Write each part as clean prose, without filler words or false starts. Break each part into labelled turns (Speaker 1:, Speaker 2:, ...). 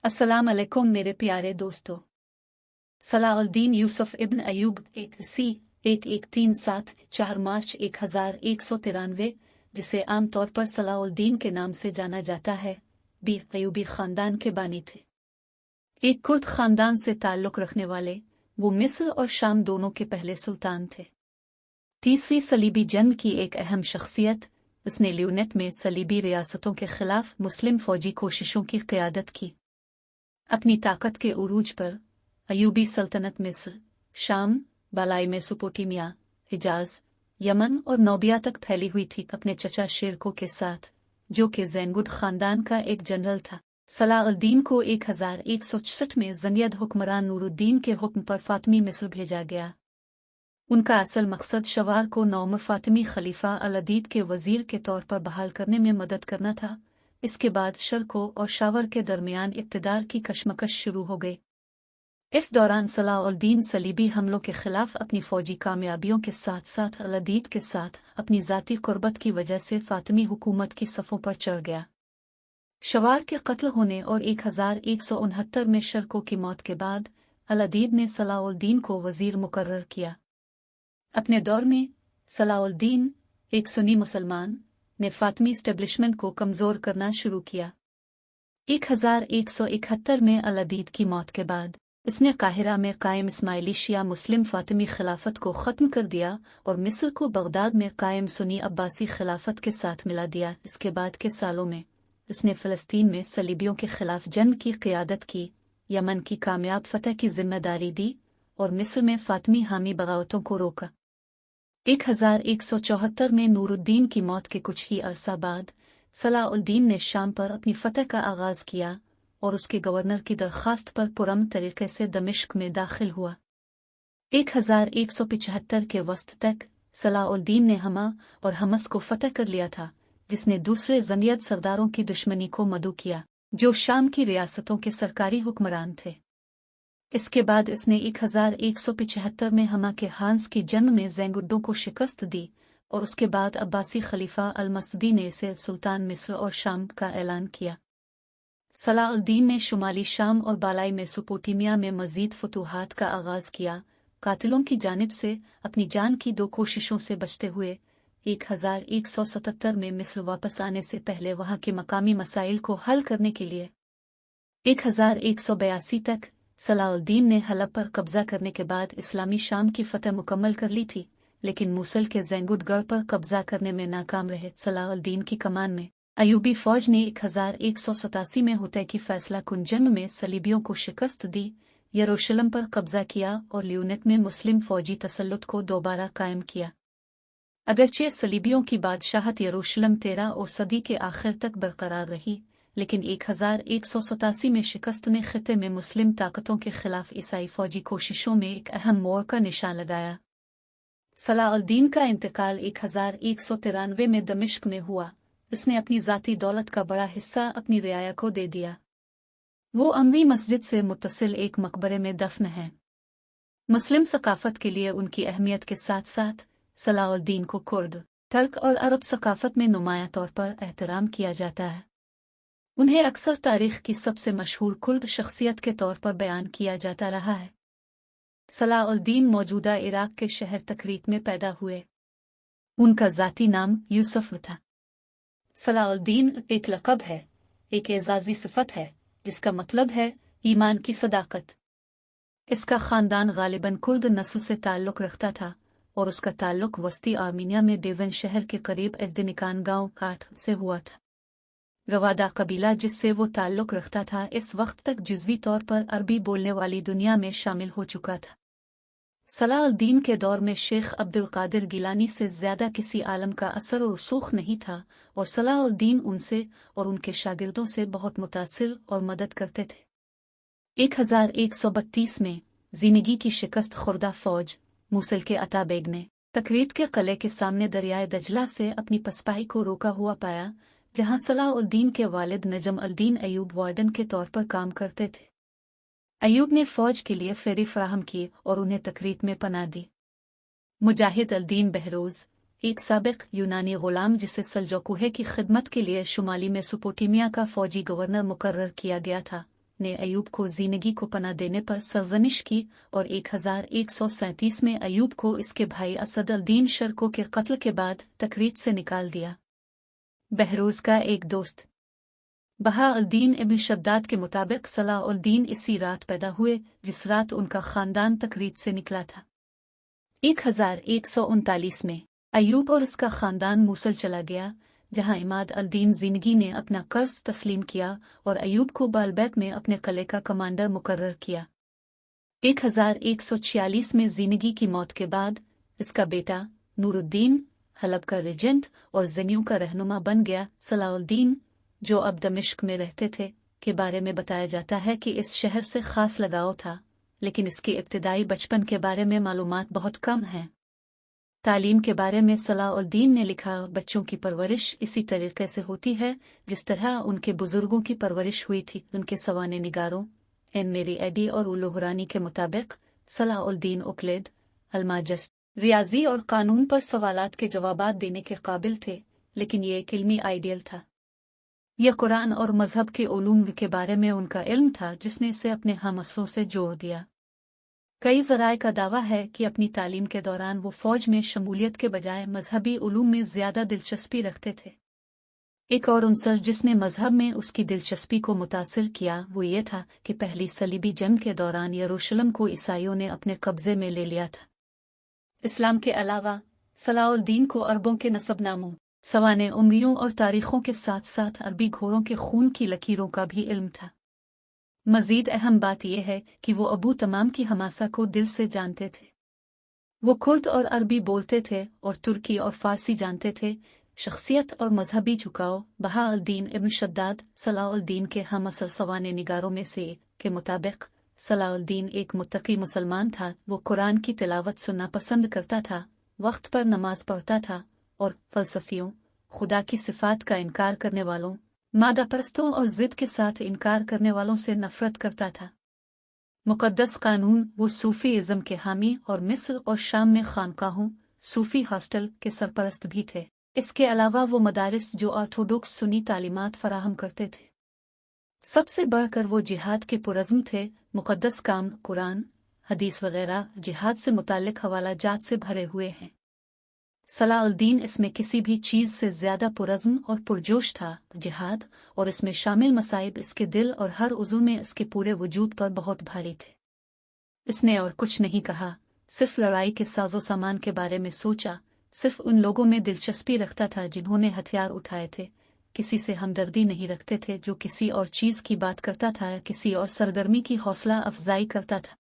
Speaker 1: अस्सलाम अलैकुम मेरे प्यारे दोस्तों। सलाउद्दीन यूसुफ इब्न अयूब 1137 4 मार्च 1193, जिसे आमतौर पर सलाउद्दीन के नाम से जाना जाता है, अयूबी खानदान के बानी थे। एक कुर्द खानदान से ताल्लुक़ रखने वाले वो मिस्र और शाम दोनों के पहले सुल्तान थे। तीसरी सलीबी जंग की एक अहम शख्सियत, उसने ल्यूनेट में सलीबी रियासतों के खिलाफ मुस्लिम फौजी कोशिशों की क़यादत की। अपनी ताकत के उरूज पर अयूबी सल्तनत मिस्र, शाम, बालाई मेसोपोटामिया, हिजाज, यमन और नोबिया तक फैली हुई थी, अपने चचा शेरको के साथ, जो कि ज़ैनगुड खानदान का एक जनरल था। सलाउद्दीन को 1166 में ज़ंगियद हुक्मरान नूरुद्दीन के हुक्म पर फातमी मिस्र भेजा गया। उनका असल मकसद शवार को नौम फातिमी खलीफा अल-अदीद के वज़ीर के तौर पर बहाल करने में मदद करना था। इसके बाद शरको और शावर के दरमियान इक़्तिदार की कशमकश शुरू हो गई। इस दौरान सलाउद्दीन सलीबी हमलों के खिलाफ अपनी फौजी कामयाबियों के साथ साथ अल-अदीद के साथ अपनी ज़ाती क़ुर्बत की वजह से फातिमी हुकूमत की सफ़ों पर चढ़ गया। शवार के कत्ल होने और 1169 में शरको की मौत के बाद अल-अदीद ने सलाउद्दीन को वज़ीर मुकर्रर किया। अपने दौर में सलाउद्दीन, एक सुन्नी मुसलमान, ने फातिमी एस्टेब्लिशमेंट को कमज़ोर करना शुरू किया। 1171 में अल-अदीद की मौत के बाद उसने काहिरा में कायम इस्माइली शिया मुस्लिम फातिमी खिलाफत को ख़त्म कर दिया और मिस्र को बगदाद में कायम सुन्नी अब्बासी खिलाफत के साथ मिला दिया। इसके बाद के सालों में उसने फ़लस्तीन में सलीबियों के खिलाफ जंग की क़यादत की, यमन की कामयाब फतह की जिम्मेदारी दी और मिस्र में फातिमी हामी बगावतों को रोका। 1174 में नूरुद्दीन की मौत के कुछ ही अरसा बाद सलाउद्दीन ने शाम पर अपनी फतह का आगाज़ किया और उसके गवर्नर की दरख्वास्त पर पुरअमन तरीके से दमिश्क में दाखिल हुआ। 1175 के वस्त तक सलाउद्दीन ने हमा और हमस को फतह कर लिया था, जिसने दूसरे ज़ंगियद सरदारों की दुश्मनी को मदऊ किया, जो शाम की रियासतों के सरकारी हुक्मरान थे। इसके बाद इसने 1175 में हमा के हांस की जंग में ज़ैंगुड्डों को शिकस्त दी और उसके बाद अब्बासी खलीफा अल-मसदी ने इसे सुल्तान मिस्र और शाम का ऐलान किया। सलाउद्दीन ने शुमाली शाम और बालाई मेसोपोटामिया में मज़ीद फतूहात का आगाज़ किया। कातिलों की जानिब से अपनी जान की 2 कोशिशों से बचते हुए 1177 में मिस्र वापस आने से पहले वहाँ के मकामी मसाइल को हल करने के लिए 1182 तक सलाउद्दीन ने हलब पर कब्ज़ा करने के बाद इस्लामी शाम की फ़तह मुकम्मल कर ली थी, लेकिन मूसल के ज़ैंगुड गढ़ पर कब्ज़ा करने में नाकाम रहे। सलाउद्दीन की कमान में अयूबी फ़ौज ने 1187 में हुतै की फ़ैसला कुन जंग में सलीबियों को शिकस्त दी, यरूशलेम पर कब्ज़ा किया और ल्यूनेट में मुस्लिम फ़ौजी तसल्लुत को दोबारा कायम किया। अगरचे सलीबियों की बादशाहत यरूशलेम 13 सदी के आखिर तक बरकरार रही, लेकिन 1187 में शिकस्त ने खिते में मुस्लिम ताकतों के खिलाफ ईसाई फौजी कोशिशों में एक अहम मोड़ का निशान लगाया। सलाउद्दीन का इंतकाल 1193 में दमिश्क में हुआ। उसने अपनी ज़ाती दौलत का बड़ा हिस्सा अपनी रियाया को दे दिया। वो अमवी मस्जिद से मुत्तसिल एक मकबरे में दफन है। मुस्लिम सकाफत के लिए उनकी अहमियत के साथ साथ सलाउद्दीन को कुर्द, तुर्क और अरब सकाफत में नुमाया तौर पर एहतराम किया जाता है। उन्हें अक्सर तारीख़ की सबसे मशहूर कुर्द शख्सियत के तौर पर बयान किया जाता रहा है। सलाउद्दीन मौजूदा इराक़ के शहर तकरीत में पैदा हुए। उनका ज़ाती नाम यूसुफ था। सलाउद्दीन एक लक़ब है, एक एज़ाज़ी सिफ़त है, जिसका मतलब है ईमान की सदाकत। इसका ख़ानदान ग़ालिबन कुर्द नस्ल से ताल्लुक़ रखता था और उसका ताल्लुक़ वस्ती आर्मीनिया में डेवन शहर के करीब एज़दिनिकान गाँव 8 से हुआ था। रवादा कबीला जिससे वो ताल्लुक़ रखता था इस वक्त तक जुज़वी तौर पर अरबी बोलने वाली दुनिया में शामिल हो चुका था। सलाउद्दीन के दौर में शेख अब्दुल क़ादिर गिलानी से ज़्यादा किसी आलम का असर और रसूख़ नहीं था और सलाउद्दीन उनसे और उनके शागिर्दों से बहुत मुतासिर और मदद करते थे। 1132 में ज़िंदगी की शिकस्त खुर्दा फ़ौज मूसल के अता बेग ने तकरीत के किले के सामने दरियाए दजला से अपनी पसपाही को रोका हुआ पाया, जहाँ सलाउद्दीन के वालिद नजम अल-दीन अयूब वार्डन के तौर पर काम करते थे। अयूब ने फ़ौज के लिए फेरी फराहम की और उन्हें तकरीत में पनाह दी। मुजाहिद अल-दीन बहरोज़, एक साबिक़ यूनानी ग़ुलाम जिसे सल्जोक़ुहे की खिदमत के लिए शुमाली मेसोपोटामिया का फ़ौजी गवर्नर मुकर्रर किया गया था, ने अयूब को ज़िंदगी को पनाह देने पर सरजनिश की और 1137 में अयूब को इसके भाई असद अल-दीन शर्को के कत्ल के बाद तकरीत से निकाल दिया। बहरोज का एक दोस्त बहा अल-दीन इब्न शद्दाद के मुताबिक सलाह उल-दीन इसी रात पैदा हुए जिस रात उनका खानदान तकरीत से निकला था। 1139 में अयूब और उसका खानदान मूसल चला गया, जहां इमाद अल-दीन ज़िंदगी ने अपना कर्ज तस्लीम किया और अयूब को बालबैक में अपने किले का कमांडर मुकर्रर किया। 1146 में ज़िंदगी की मौत के बाद इसका बेटा नूरुद्दीन हलब का रेजेंट और ज़नियों का रहनुमा बन गया। सलाउद्दीन, जो अब दमिश्क में रहते थे, के बारे में बताया जाता है कि इस शहर से ख़ास लगाव था, लेकिन इसके इब्तिदाई बचपन के बारे में मालूमात बहुत कम हैं। तालीम के बारे में सलाउद्दीन ने लिखा, बच्चों की परवरिश इसी तरीके से होती है जिस तरह उनके बुजुर्गों की परवरिश हुई थी। उनके सवाने निगारों एन मेरी एडी और उलुहरानी के मुताबिक सलाउद्दीन उकलेद, अलमाजस, रियाजी और कानून पर सवालात के जवाबात देने के काबिल थे, लेकिन ये एक इल्मी आइडियल था। यह कुरान और मजहब के उलूम के बारे में उनका इल्म था जिसने इसे अपने हमअसलों से जोड़ दिया। कई ज़राए का दावा है कि अपनी तालीम के दौरान वो फ़ौज में शमूलियत के बजाय मजहबी उलूम में ज़्यादा दिलचस्पी रखते थे। एक और उनसर जिसने मजहब में उसकी दिलचस्पी को मुतासिर किया वो ये था कि पहली सलीबी जंग के दौरान यरूशलेम को ईसाइयों ने अपने कब्जे में ले लिया था। इस्लाम के अलावा सलाउद्दीन को अरबों के नसबनामों, सवाने उम्रियों और तारीखों के साथ साथ अरबी घोड़ों के खून की लकीरों का भी इल्म था। मजीद अहम बात यह है कि वो अबू तमाम की हमासा को दिल से जानते थे। वो कुर्द और अरबी बोलते थे और तुर्की और फारसी जानते थे। शख्सियत और मजहबी झुकाव बहा अल-दीन इब्न शद्दाद सलाउद्दीन के हमअसर सवाने निगारों में से के मुताबिक सलाउद्दीन एक मुत्तकी मुसलमान था। वो कुरान की तिलावत सुनना पसंद करता था, वक्त पर नमाज पढ़ता था और फ़लसफ़ियों, खुदा की सिफ़ात का इनकार करने वालों, मादा परस्तों और ज़िद के साथ इनकार करने वालों से नफ़रत करता था। मुक़द्दस कानून वो सूफ़ी इज़्म के हामी और मिस्र और शाम में खानकाहों, सूफ़ी हॉस्टल के सरपरस्त भी थे। इसके अलावा वो मदारिस जो ऑर्थोडॉक्स सुन्नी तालीमात फराहम करते थे। सबसे बढ़कर वो जिहाद के पुरज़्म थे। मुक़द्दस काम कुरान, हदीस वग़ैरह जिहाद से मुताल्लिक़ हवाला जात से भरे हुए हैं। सलाउद्दीन इसमें किसी भी चीज़ से ज़्यादा पुरज़्म और पुरजोश था। जिहाद और इसमें शामिल मसाइब इसके दिल और हर उज़ू में इसके पूरे वजूद पर बहुत भारी थे। इसने और कुछ नहीं कहा, सिर्फ लड़ाई के साजो सामान के बारे में सोचा, सिर्फ उन लोगों में दिलचस्पी रखता था जिन्होंने हथियार उठाए थे। किसी से हमदर्दी नहीं रखते थे जो किसी और चीज़ की बात करता था या किसी और सरगर्मी की हौसला अफजाई करता था।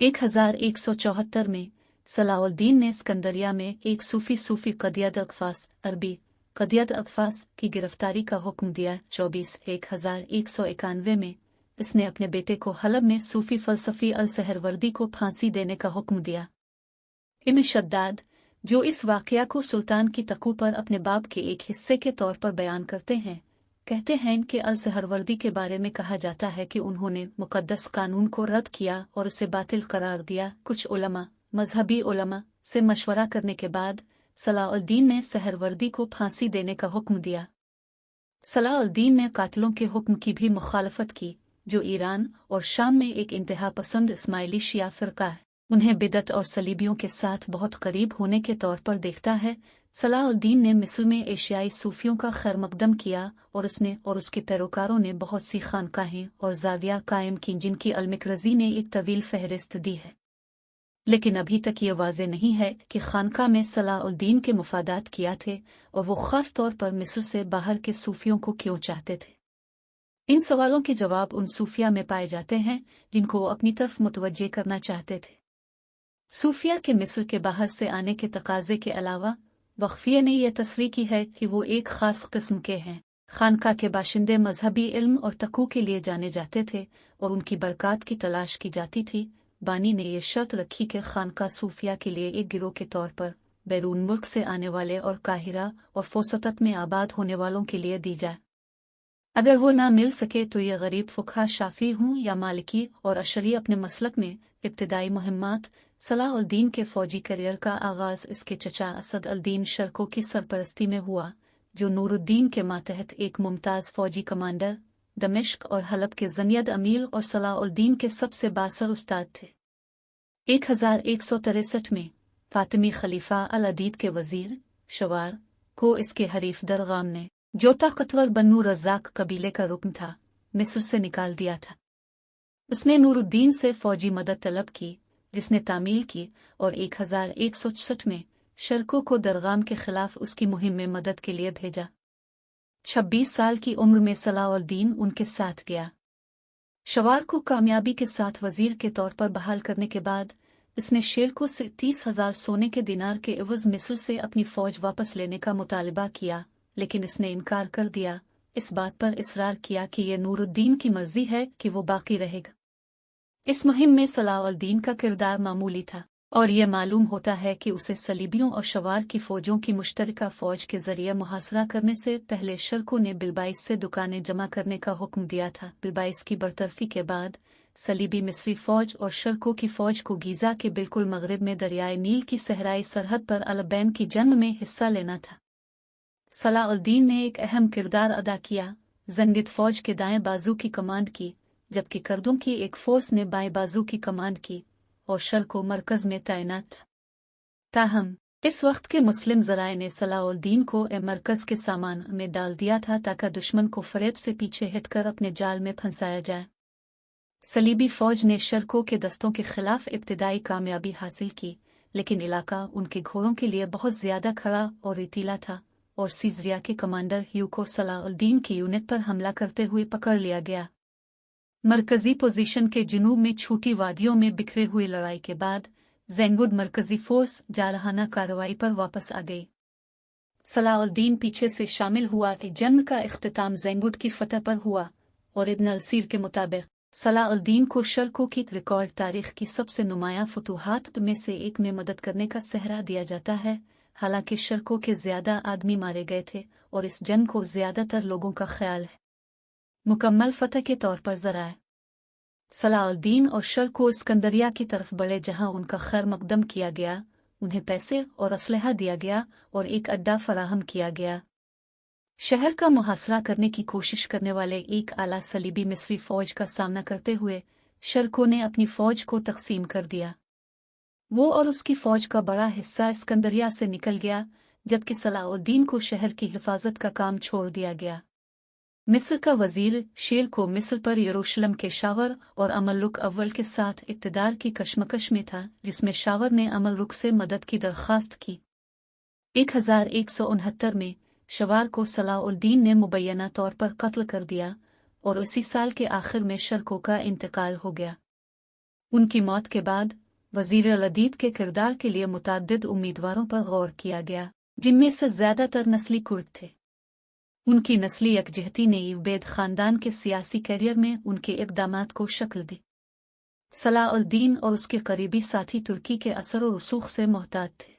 Speaker 1: 1174 में सलाउद्दीन ने सिकंदरिया में एक सूफ़ी क़दियत अक़फ़ास अरबी क़दियत अक़फ़ास की गिरफ्तारी का हुक्म दिया। 1191 में इसने अपने बेटे को हलब में सूफ़ी फ़लसफ़ी अल-सहरवर्दी को फांसी देने का हुक्म दिया। इब्न शद्दाद, जो इस वाक़या को सुल्तान की तक़ू पर अपने बाप के एक हिस्से के तौर पर बयान करते हैं, कहते हैं कि अल-सहरवर्दी के बारे में कहा जाता है कि उन्होंने मुक़द्दस कानून को रद्द किया और उसे बातिल करार दिया। कुछ उलमा, मजहबी उलमा से मशवरा करने के बाद सलाउद्दीन ने सहरवर्दी को फांसी देने का हुक्म दिया। सलाउद्दीन ने कातिलों के हुक्म की भी मुखालफत की, जो ईरान और शाम में एक इंतहा पसंद इस्माइली शिया फ़िरका है, उन्हें बिदत और सलीबियों के साथ बहुत करीब होने के तौर पर देखता है। सलाउद्दीन ने मिस्र में एशियाई सूफियों का खैर मकदम किया और उसने और उसके पैरोकारों ने बहुत सी खानकाहें और ज़ाविया कायम की जिनकी अल-मिकरज़ी ने एक तवील फहरिस्त दी है, लेकिन अभी तक ये वाज़े नहीं है कि खानका में सलाउद्दीन के मुफादात किया थे और वो ख़ास तौर पर मिस्र से बाहर के सूफियों को क्यों चाहते थे। इन सवालों के जवाब उन सूफिया में पाए जाते हैं जिनको वो अपनी तरफ मुतवज्जे करना चाहते थे। सूफिया के मिस्र के बाहर से आने के तकाजे के अलावा वक्फिया ने यह तस्रीह की है कि वो एक ख़ास किस्म के हैं। खानका के बाशिंदे मजहबी इल्म और तक़ू के लिए जाने जाते थे और उनकी बरक़ात की तलाश की जाती थी। बानी ने यह शर्त रखी कि खानका सूफिया के लिए एक गिरोह के तौर पर बैरून मुल्क से आने वाले और काहिरा और फ़ुसतत में आबाद होने वालों के लिए दी जाए। अगर वो ना मिल सके तो ये गरीब फ़ुक़हा शाफ़ी हूँ या मालिकी और अशरी अपने मसलक में इब्तिदाई मुहिम्मात। सलाउद्दीन के फ़ौजी करियर का आगाज़ इसके चचा असद अल-दीन शर्को की सरपरस्ती में हुआ, जो नूरुद्दीन के मातहत एक मुमताज़ फ़ौजी कमांडर दमिश्क और हलब के ज़नियद अमीर और सलाउद्दीन के सबसे बासर उस्ताद थे। 1163 में फातिमी खलीफा अल-अदीद के वजीर शवार को इसके हरीफ दरगाम ने, जो ताकतवर बन्नू रज़ाक कबीले का रुकन था, मिस्र से निकाल दिया था। उसने नूरुद्दीन से फौजी मदद तलब की, जिसने तामील की, और 1164 में शर्को को दरगाम के खिलाफ उसकी मुहिम में मदद के लिए भेजा। 26 साल की उम्र में सलाउद्दीन उनके साथ गया। शवार को कामयाबी के साथ वजीर के तौर पर बहाल करने के बाद इसने शेरको से 30,000 सोने के दिनार के एवज मिस्र से अपनी फौज वापस लेने का मुतालबा किया, लेकिन इसने इनकार कर दिया, इस बात पर इसरार किया कि यह नूरुद्दीन की मर्जी है कि वो बाकी रहेगा। इस मुहिम में सलाउद्दीन का किरदार मामूली था, और यह मालूम होता है कि उसे सलीबियों और शवार की फौजों की मुश्तरका फौज के जरिए मुहासरा करने से पहले शर्को ने बिलबाइस से दुकानें जमा करने का हुक्म दिया था। बिलबाइस की बरतरफी के बाद सलीबी मिस्री फौज और शर्को की फौज को गीज़ा के बिल्कुल मगरिब में दरियाए नील की सहराई सरहद पर अल-बैन की जंग में हिस्सा लेना था। सलाउद्दीन ने एक अहम किरदार अदा किया, ज़ंगिद फौज के दाएं बाजू की कमांड की, जबकि कर्दों की एक फोर्स ने बाएं बाजू की कमांड की और शर्को मरकज में तैनात था। ताहम इस वक्त के मुस्लिम ज़राए ने सलाउद्दीन को मरकज के सामान में डाल दिया था ताकि दुश्मन को फरेब से पीछे हटकर अपने जाल में फंसाया जाए। सलीबी फौज ने शर्को के दस्तों के खिलाफ इब्तिदाई कामयाबी हासिल की, लेकिन इलाका उनके घोड़ों के लिए बहुत ज्यादा खड़ा और रेतीला था, और सीजरिया के कमांडर ह्यू को सलाउद्दीन की यूनिट पर हमला करते हुए पकड़ लिया गया। मरकजी पोजीशन के जुनूब में छोटी वादियों में बिखरे हुए लड़ाई के बाद ज़ेंगुड मरकजी फोर्स जारहाना कार्रवाई पर वापस आ गई। सलाउद्दीन पीछे से शामिल हुआ। जंग का इख्तिताम ज़ेंगुड की फतह पर हुआ, और इब्न असीर के मुताबिक सलाउद्दीन को शर्को की रिकॉर्ड तारीख की सबसे नुमायां फतूहात में से एक में मदद करने का सेहरा दिया जाता है। हालांकि शर्को के ज्यादा आदमी मारे गए थे और इस जंग को ज्यादातर लोगों का ख्याल है मुकम्मल फतह के तौर पर ज़राए। सलाउद्दीन और शर्को स्कंदरिया की तरफ बढ़े, जहां उनका खैर मकदम किया गया, उन्हें पैसे और असलहा दिया गया और एक अड्डा फराहम किया गया। शहर का मुहासरा करने की कोशिश करने वाले एक आला सलीबी मिस्री फौज का सामना करते हुए शर्को ने अपनी फौज को तकसीम कर दिया। वो और उसकी फौज का बड़ा हिस्सा स्कंदरिया से निकल गया, जबकि सलाउद्दीन को शहर की हिफाजत का काम छोड़ दिया गया। मिस्र का वजीर शेर को मिस्र पर यरूशलेम के शावर और अमलुक अव्वल के साथ इक़्तिदार की कशमकश में था, जिसमें शावर ने अमलुक से मदद की दरख्वास्त की। 1169 में शवार को सलाउद्दीन ने मुबैना तौर पर कत्ल कर दिया, और उसी साल के आखिर में शर्को का इंतकाल हो गया। उनकी मौत के बाद वजीर अल-अदीद के किरदार के लिए मुतअद्दिद उम्मीदवारों पर गौर किया गया, जिनमें से ज्यादातर नस्ली कुर्द थे। उनकी नस्ली यकजहती ने यूबेद खानदान के सियासी कैरियर में उनके इक़दामात को शक्ल दी। सलाउद्दीन और उसके करीबी साथी तुर्की के असर और रसूख से मोहतात थे।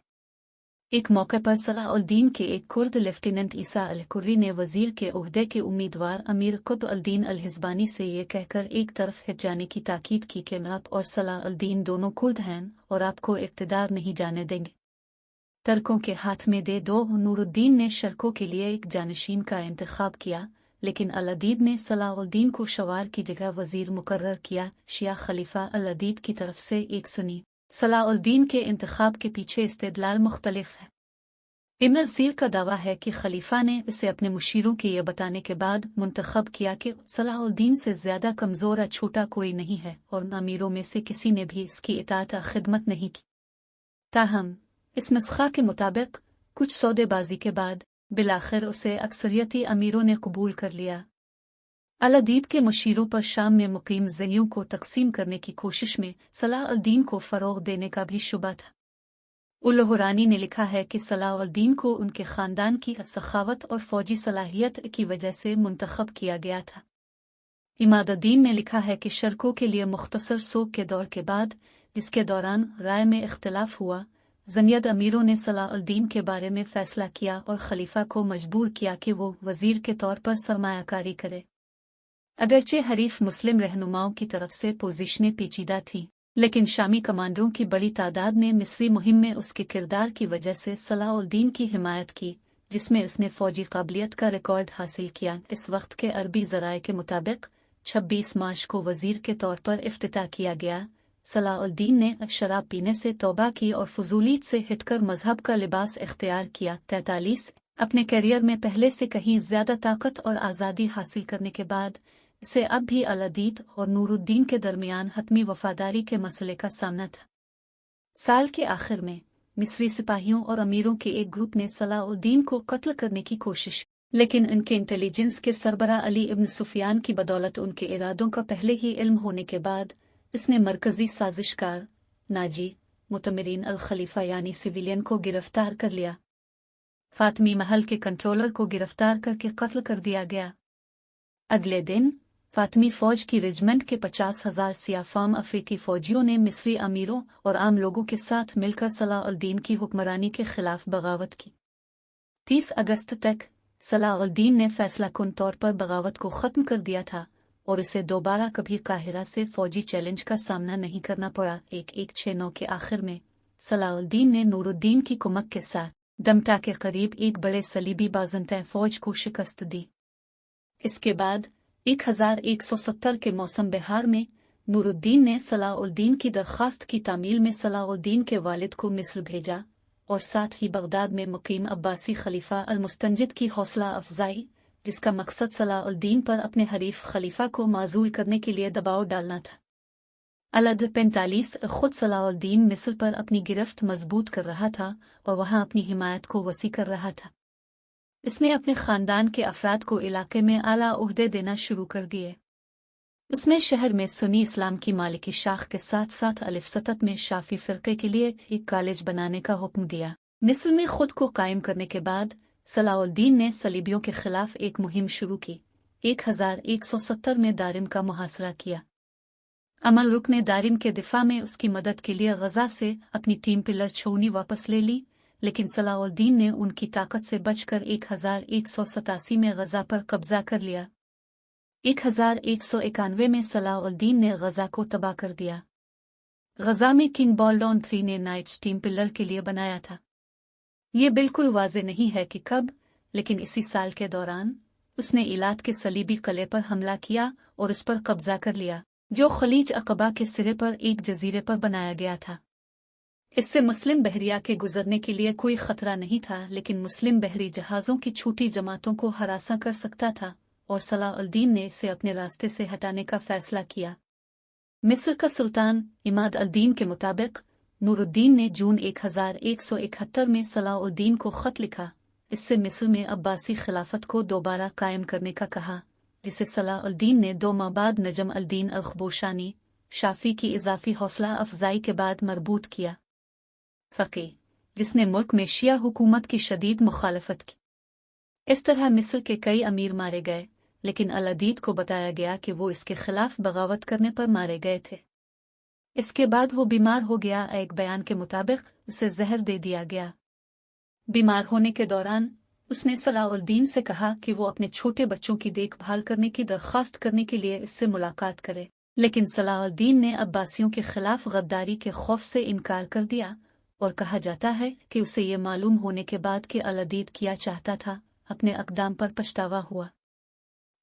Speaker 1: एक मौके पर सलाउद्दीन के एक कुर्द लेफ्टिनेंट ईसा अल-कुर्री ने वजीर के ओहदे के उम्मीदवार अमीर कुतुब अल-दीन अल-हिज़बानी से ये कहकर एक तरफ हट जाने की ताकीद की कि आप और सलाउद्दीन दोनों कुर्द हैं और आपको इक़्तिदार नहीं जाने देंगे। टर्कों के हाथ में दे दो। नूरुद्दीन ने शर्को के लिए एक जानशीन का इंतखाब किया, लेकिन अल-अदीद ने सलाउद्दीन को शवार की जगह वजीर मुकर्रर किया। शिया खलीफा अल-अदीद की तरफ से एक सुनी सलाउद्दीन के इंतखाब के पीछे इस्तेदलाल मुख्तलिफ है। इब्न असीर का दावा है कि खलीफा ने इसे अपने मुशीरों के ये बताने के बाद मुंतखब किया कि सलाउद्दीन से ज्यादा कमजोर या छोटा कोई नहीं है, और अमीरों में से किसी ने भी इसकी इताअत या खिदमत नहीं की। ताहम इस नुस्खा के मुताबिक कुछ सौदेबाजी के बाद बिलाखिर उसे अक्सरियती अमीरों ने कबूल कर लिया। अल-अदीद के मुशीरों पर शाम में मुकीम ज़नियों को तकसीम करने की कोशिश में सलाउद्दीन को फ़रोग़ देने का भी शुबा था। उल-हुरानी ने लिखा है कि सलाउद्दीन को उनके ख़ानदान की सखावत और फ़ौजी सलाहियत की वजह से मुंतखब किया गया था। इमादुद्दीन ने लिखा है कि शर्को के लिए मुख्तसर सोग के दौर के बाद, जिसके दौरान राय में इख्तिलाफ हुआ, ज़नियद अमीरों ने सलाउद्दीन के बारे में फ़ैसला किया और खलीफा को मजबूर किया कि वो वज़ीर के तौर पर सरमायाकारी करे। अगरचे हरीफ मुस्लिम रहनुमाओं की तरफ से पोजीशनें पेचीदा थीं, लेकिन शामी कमांडरों की बड़ी तादाद ने मिस्री मुहिम में उसके किरदार की वजह से सलाउद्दीन की हिमायत की, जिसमें उसने फौजी काबिलियत का रिकॉर्ड हासिल किया। इस वक्त के अरबी ज़राए के मुताबिक 26 मार्च को वज़ीर के तौर पर इफ्तिताह किया गया। सलाउद्दीन ने शराब पीने से तौबा की और फजूलियत से हटकर मजहब का लिबास इख्तियार किया। 43 अपने करियर में पहले से कहीं ज्यादा ताकत और आज़ादी हासिल करने के बाद इसे अब भी अलादीद और नूरुद्दीन के दरमियान हतमी वफादारी के मसले का सामना था। साल के आखिर में मिस्री सिपाहियों और अमीरों के एक ग्रुप ने सलाउद्दीन को कत्ल करने की कोशिश, लेकिन उनके इंटेलिजेंस के सरबराह अली इब्न सुफियान की बदौलत उनके इरादों का पहले ही इल्म होने के बाद इसने मरकजी साजिशकार नाजी मुतमरीन अल खलीफा यानी सिविलियन को गिरफ्तार कर लिया। फातमी महल के कंट्रोलर को गिरफ्तार करके कत्ल कर दिया गया। अगले दिन फातमी फौज की रेजिमेंट के 50,000 सियाफाम अफ्रीकी फौजियों ने मिस्री अमीरों और आम लोगों के साथ मिलकर सलाउद्दीन की हुक्मरानी के खिलाफ बगावत की। 30 अगस्त तक सलाउद्दीन ने फैसलाकुन तौर पर बगावत को ख़त्म कर दिया था और उसे दोबारा कभी काहिरा से फौजी चैलेंज का सामना नहीं करना पड़ा। 1169 के आखिर में सलाउद्दीन ने नूरुद्दीन की कुमक के साथ डमटा के करीब एक बड़े सलीबी बाज़ंतै फौज को शिकस्त दी। इसके बाद 1170 के मौसम बहार में नूरुद्दीन ने सलाउद्दीन की दरख्वास्त की तामील में सलाउद्दीन के वालिद को मिस्र भेजा और साथ ही बगदाद में मुकीम अब्बासी खलीफा अल-मुस्तंजिद की हौसला अफजाई, जिसका मकसद सलाउद्दीन पर अपने हरीफ खलीफा को माजूल करने के लिए दबाव डालना था। अलद 45 खुद सलाउद्दीन मिस्र पर अपनी गिरफ्त मजबूत कर रहा था और वहां अपनी हिमायत को वसी कर रहा था। इसने अपने खानदान के अफराद को इलाके में आला ओहदे देना शुरू कर दिए। उसने शहर में सुन्नी इस्लाम की मालिकी शाख के साथ साथ अलिफसतत में शाफी फ़िरक़े के लिए एक कॉलेज बनाने का हुक्म दिया। मिस्र में खुद को कायम करने के बाद सलाउद्दीन ने सलीबियों के खिलाफ एक मुहिम शुरू की। 1170 में दारिम का मुहासरा किया। अमल रुक ने दारिम के दिफा में उसकी मदद के लिए गजा से अपनी टीम पिलर छोनी वापस ले ली, लेकिन सलाउद्दीन ने उनकी ताकत से बचकर 1187 में गजा पर कब्जा कर लिया। 1191 में सलाउद्दीन ने गजा को तबाह कर दिया। गजा में किंग बॉल्डॉन III ने नाइट्स टीम पिलर के लिए बनाया था। ये बिल्कुल वाज़े नहीं है कि कब, लेकिन इसी साल के दौरान उसने इलात के सलीबी किले पर हमला किया और उस पर कब्जा कर लिया, जो खलीज अक़बा के सिरे पर एक जजीरे पर बनाया गया था। इससे मुस्लिम बहरिया के गुजरने के लिए कोई खतरा नहीं था, लेकिन मुस्लिम बहरी जहाज़ों की छोटी जमातों को हरासा कर सकता था और सलाउद्दीन ने इसे अपने रास्ते से हटाने का फैसला किया। मिस्र का सुल्तान इमाद अल-दीन के मुताबिक नूरुद्दीन ने जून 1171 में सलाउद्दीन को ख़त लिखा। इससे मिस्र में अब्बासी खिलाफत को दोबारा कायम करने का कहा, जिसे सलाउद्दीन ने 2 माह बाद नजम अल-दीन अल-खबोशानी शाफी की इजाफी हौसला अफजाई के बाद मरबूत किया। फ़क़ीह, जिसने मुल्क में शिया हुकूमत की शदीद मुखालफत की। इस तरह मिस्र के कई अमीर मारे गए, लेकिन अलादीद को बताया गया कि वो इसके खिलाफ बगावत करने पर मारे गए थे। इसके बाद वो बीमार हो गया। एक बयान के मुताबिक उसे जहर दे दिया गया। बीमार होने के दौरान उसने सलाउद्दीन से कहा कि वो अपने छोटे बच्चों की देखभाल करने की दरख्वास्त करने के लिए इससे मुलाकात करे, लेकिन सलाउद्दीन ने अब्बासियों के खिलाफ गद्दारी के खौफ से इनकार कर दिया और कहा जाता है कि उसे ये मालूम होने के बाद कि अलादीद किया चाहता था, अपने अक़दाम पर पछतावा हुआ।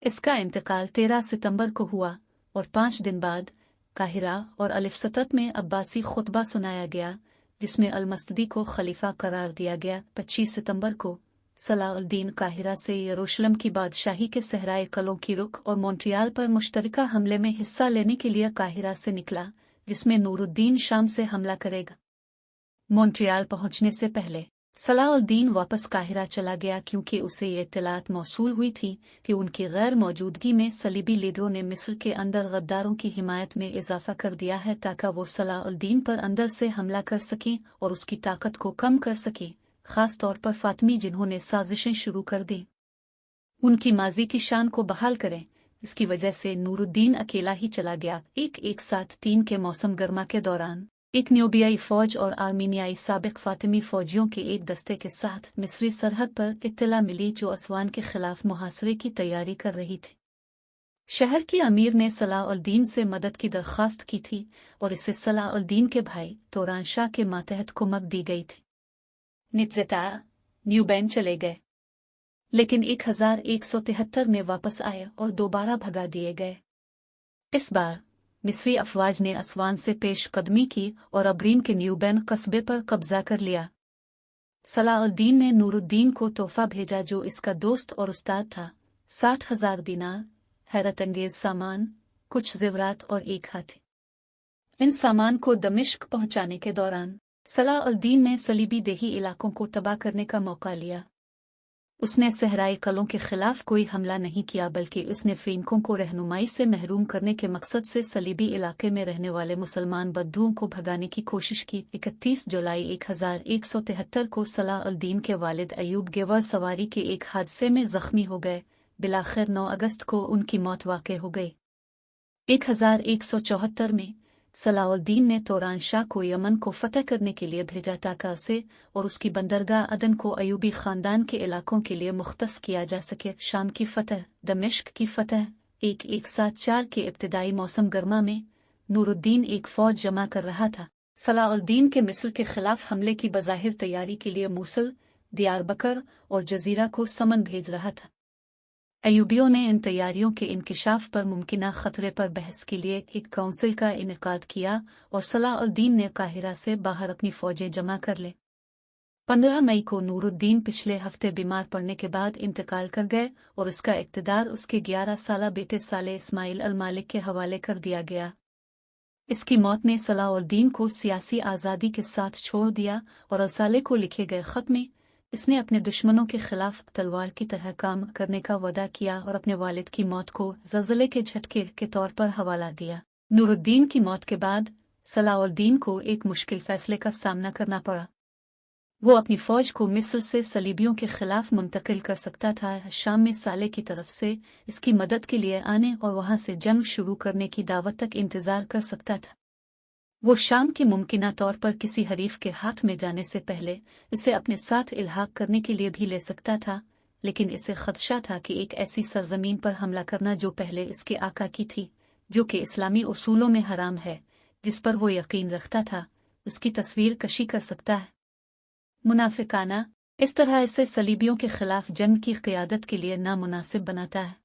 Speaker 1: इसका इंतकाल 13 सितंबर को हुआ और 5 दिन बाद काहिरा और अलिफसतत में अब्बासी खुतबा सुनाया गया, जिसमें अल-मस्तदी को खलीफा करार दिया गया। 25 सितंबर को सलाउद्दीन काहिरा से यरूशलेम की बादशाही के सहराए कलों की रुख और मॉन्ट्रियाल पर मुश्तरका हमले में हिस्सा लेने के लिए काहिरा से निकला, जिसमें नूरुद्दीन शाम से हमला करेगा। मॉन्ट्रियाल पहुंचने से पहले सलाउद्दीन वापस काहिरा चला गया, क्योंकि उसे ये इत्तलात मौसूल हुई थी कि उनकी गैर मौजूदगी में सलीबी लीडरों ने मिस्र के अंदर गद्दारों की हिमायत में इजाफा कर दिया है, ताकि वो सलाउद्दीन पर अंदर से हमला कर सकें और उसकी ताकत को कम कर सकें, खास तौर पर फातमी जिन्होंने साजिशें शुरू कर दी। उनकी माजी की शान को बहाल करें। इसकी वजह से नूरुद्दीन अकेला ही चला गया। 1173 के मौसम गर्मा के दौरान एक न्यूबियाई फौज और आर्मीनियाई साबिक फातिमी फौजियों के एक दस्ते के साथ मिस्री सरहद पर इत्तला मिली, जो असवान के खिलाफ मुहासरे की तैयारी कर रही थी। शहर की अमीर ने सलाउद्दीन से मदद की दरख्वास्त की थी और इसे सलाउद्दीन के भाई तोरान शाह के मातहत कुमक दी गई थी। नित्जता न्यूबैन चले गए। लेकिन 1173 में वापस आए और दोबारा भगा दिए गए। इस बार मिस्री अफवाज ने असवान से पेशकदमी की और अबरीन के न्यूबैन कस्बे पर कब्जा कर लिया। सलाउद्दीन ने नूरुद्दीन को तोहफा भेजा जो इसका दोस्त और उस्ताद था, 60,000 दिनार, हैरतअंगेज सामान, कुछ जेवरात और एक हाथी। इन सामान को दमिश्क पहुंचाने के दौरान सलाउद्दीन ने सलीबी देही इलाकों को तबाह करने का मौका लिया। उसने सहराई कलों के खिलाफ कोई हमला नहीं किया, बल्कि उसने फेनकों को रहनुमाई से महरूम करने के मकसद से सलीबी इलाके में रहने वाले मुसलमान बद्दुओं को भगाने की कोशिश की। 31 जुलाई 1173 को सलाउद्दीन के वालिद अयूब गेवर सवारी के एक हादसे में जख्मी हो गए। बिलाखिर 9 अगस्त को उनकी मौत वाक़ई हो गई। 1174 में सलाउद्दीन ने तौरान शाह को यमन को फतह करने के लिए भेजा ताकि उसे और उसकी बंदरगाह अदन को अयूबी खानदान के इलाकों के लिए मुख्तस किया जा सके। शाम की फतह, दमिश्क की फतह। 1174 के इब्तिदाई मौसम गर्मा में नूरुद्दीन एक फौज जमा कर रहा था। सलाउद्दीन के मिस्र के खिलाफ हमले की बज़ाहिर तैयारी के लिए मूसल, दियारबकर और जजीरा को समन भेज रहा था। अयूबियों ने इन तैयारियों के इंकिशाफ पर मुमकिना खतरे पर बहस के लिए एक काउंसिल का इनेकाद किया और सलाउद्दीन ने काहिरा से बाहर अपनी फौजें जमा कर ले। 15 मई को नूरुद्दीन पिछले हफ्ते बीमार पड़ने के बाद इंतकाल कर गए और उसका इक़्तिदार उसके 11 साला बेटे साले इस्माइल अल मालिक के हवाले कर दिया गया। इसकी मौत ने सलाउद्दीन को सियासी आज़ादी के साथ छोड़ दिया और अलसाले को लिखे गए खत में इसने अपने दुश्मनों के खिलाफ तलवार की तरह काम करने का वादा किया और अपने वालिद की मौत को ज़लज़ले के झटके के तौर पर हवाला दिया। नूरुद्दीन की मौत के बाद सलाउद्दीन को एक मुश्किल फैसले का सामना करना पड़ा। वो अपनी फौज को मिस्र से सलीबियों के खिलाफ मुंतकिल कर सकता था, शाम में साले की तरफ से इसकी मदद के लिए आने और वहां से जंग शुरू करने की दावत तक इंतजार कर सकता था। वो शाम के मुमकिना तौर पर किसी हरीफ के हाथ में जाने से पहले इसे अपने साथ इल्हाक करने के लिए भी ले सकता था, लेकिन इसे खदशा था कि एक ऐसी सरजमीन पर हमला करना जो पहले इसके आका की थी, जो कि इस्लामी उसूलों में हराम है, जिस पर वो यकीन रखता था, उसकी तस्वीर कशी कर सकता है। मुनाफिकाना इस तरह इसे सलीबियों के खिलाफ जंग की क़ियादत के लिए नामुनासिब बनाता है।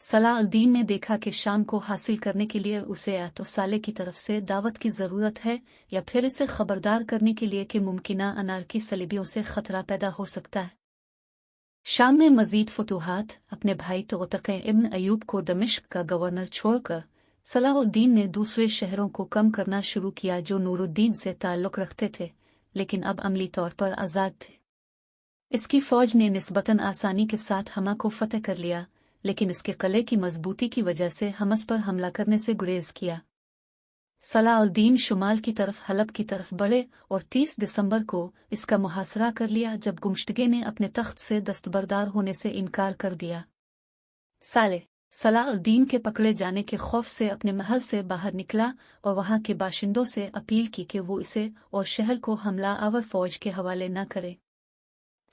Speaker 1: सलाउद्दीन ने देखा कि शाम को हासिल करने के लिए उसे या तो साले की तरफ से दावत की ज़रूरत है या फिर इसे खबरदार करने के लिए कि मुमकिना अनारकी सलीबियों से ख़तरा पैदा हो सकता है। शाम में मज़ीद फतूहात। अपने भाई तोग़तक़ इब्न अयूब को दमिश्क का गवर्नर छोड़कर सलाउद्दीन ने दूसरे शहरों को कम करना शुरू किया जो नूरुद्दीन से ताल्लुक़ रखते थे, लेकिन अब अमली तौर पर आज़ाद थे। इसकी फ़ौज ने निस्बतन आसानी के साथ हमा को फ़तह कर लिया, लेकिन इसके किले की मजबूती की वजह से हमस पर हमला करने से गुरेज किया। सलाउद्दीन शुमाल की तरफ हलब की तरफ बढ़े और 30 दिसंबर को इसका मुहासरा कर लिया, जब गुम्श्तगे ने अपने तख्त से दस्तबरदार होने से इनकार कर दिया। साले सलाउद्दीन के पकड़े जाने के खौफ से अपने महल से बाहर निकला और वहां के बाशिंदों से अपील की कि वो इसे और शहर को हमला आवर फौज के हवाले न करे।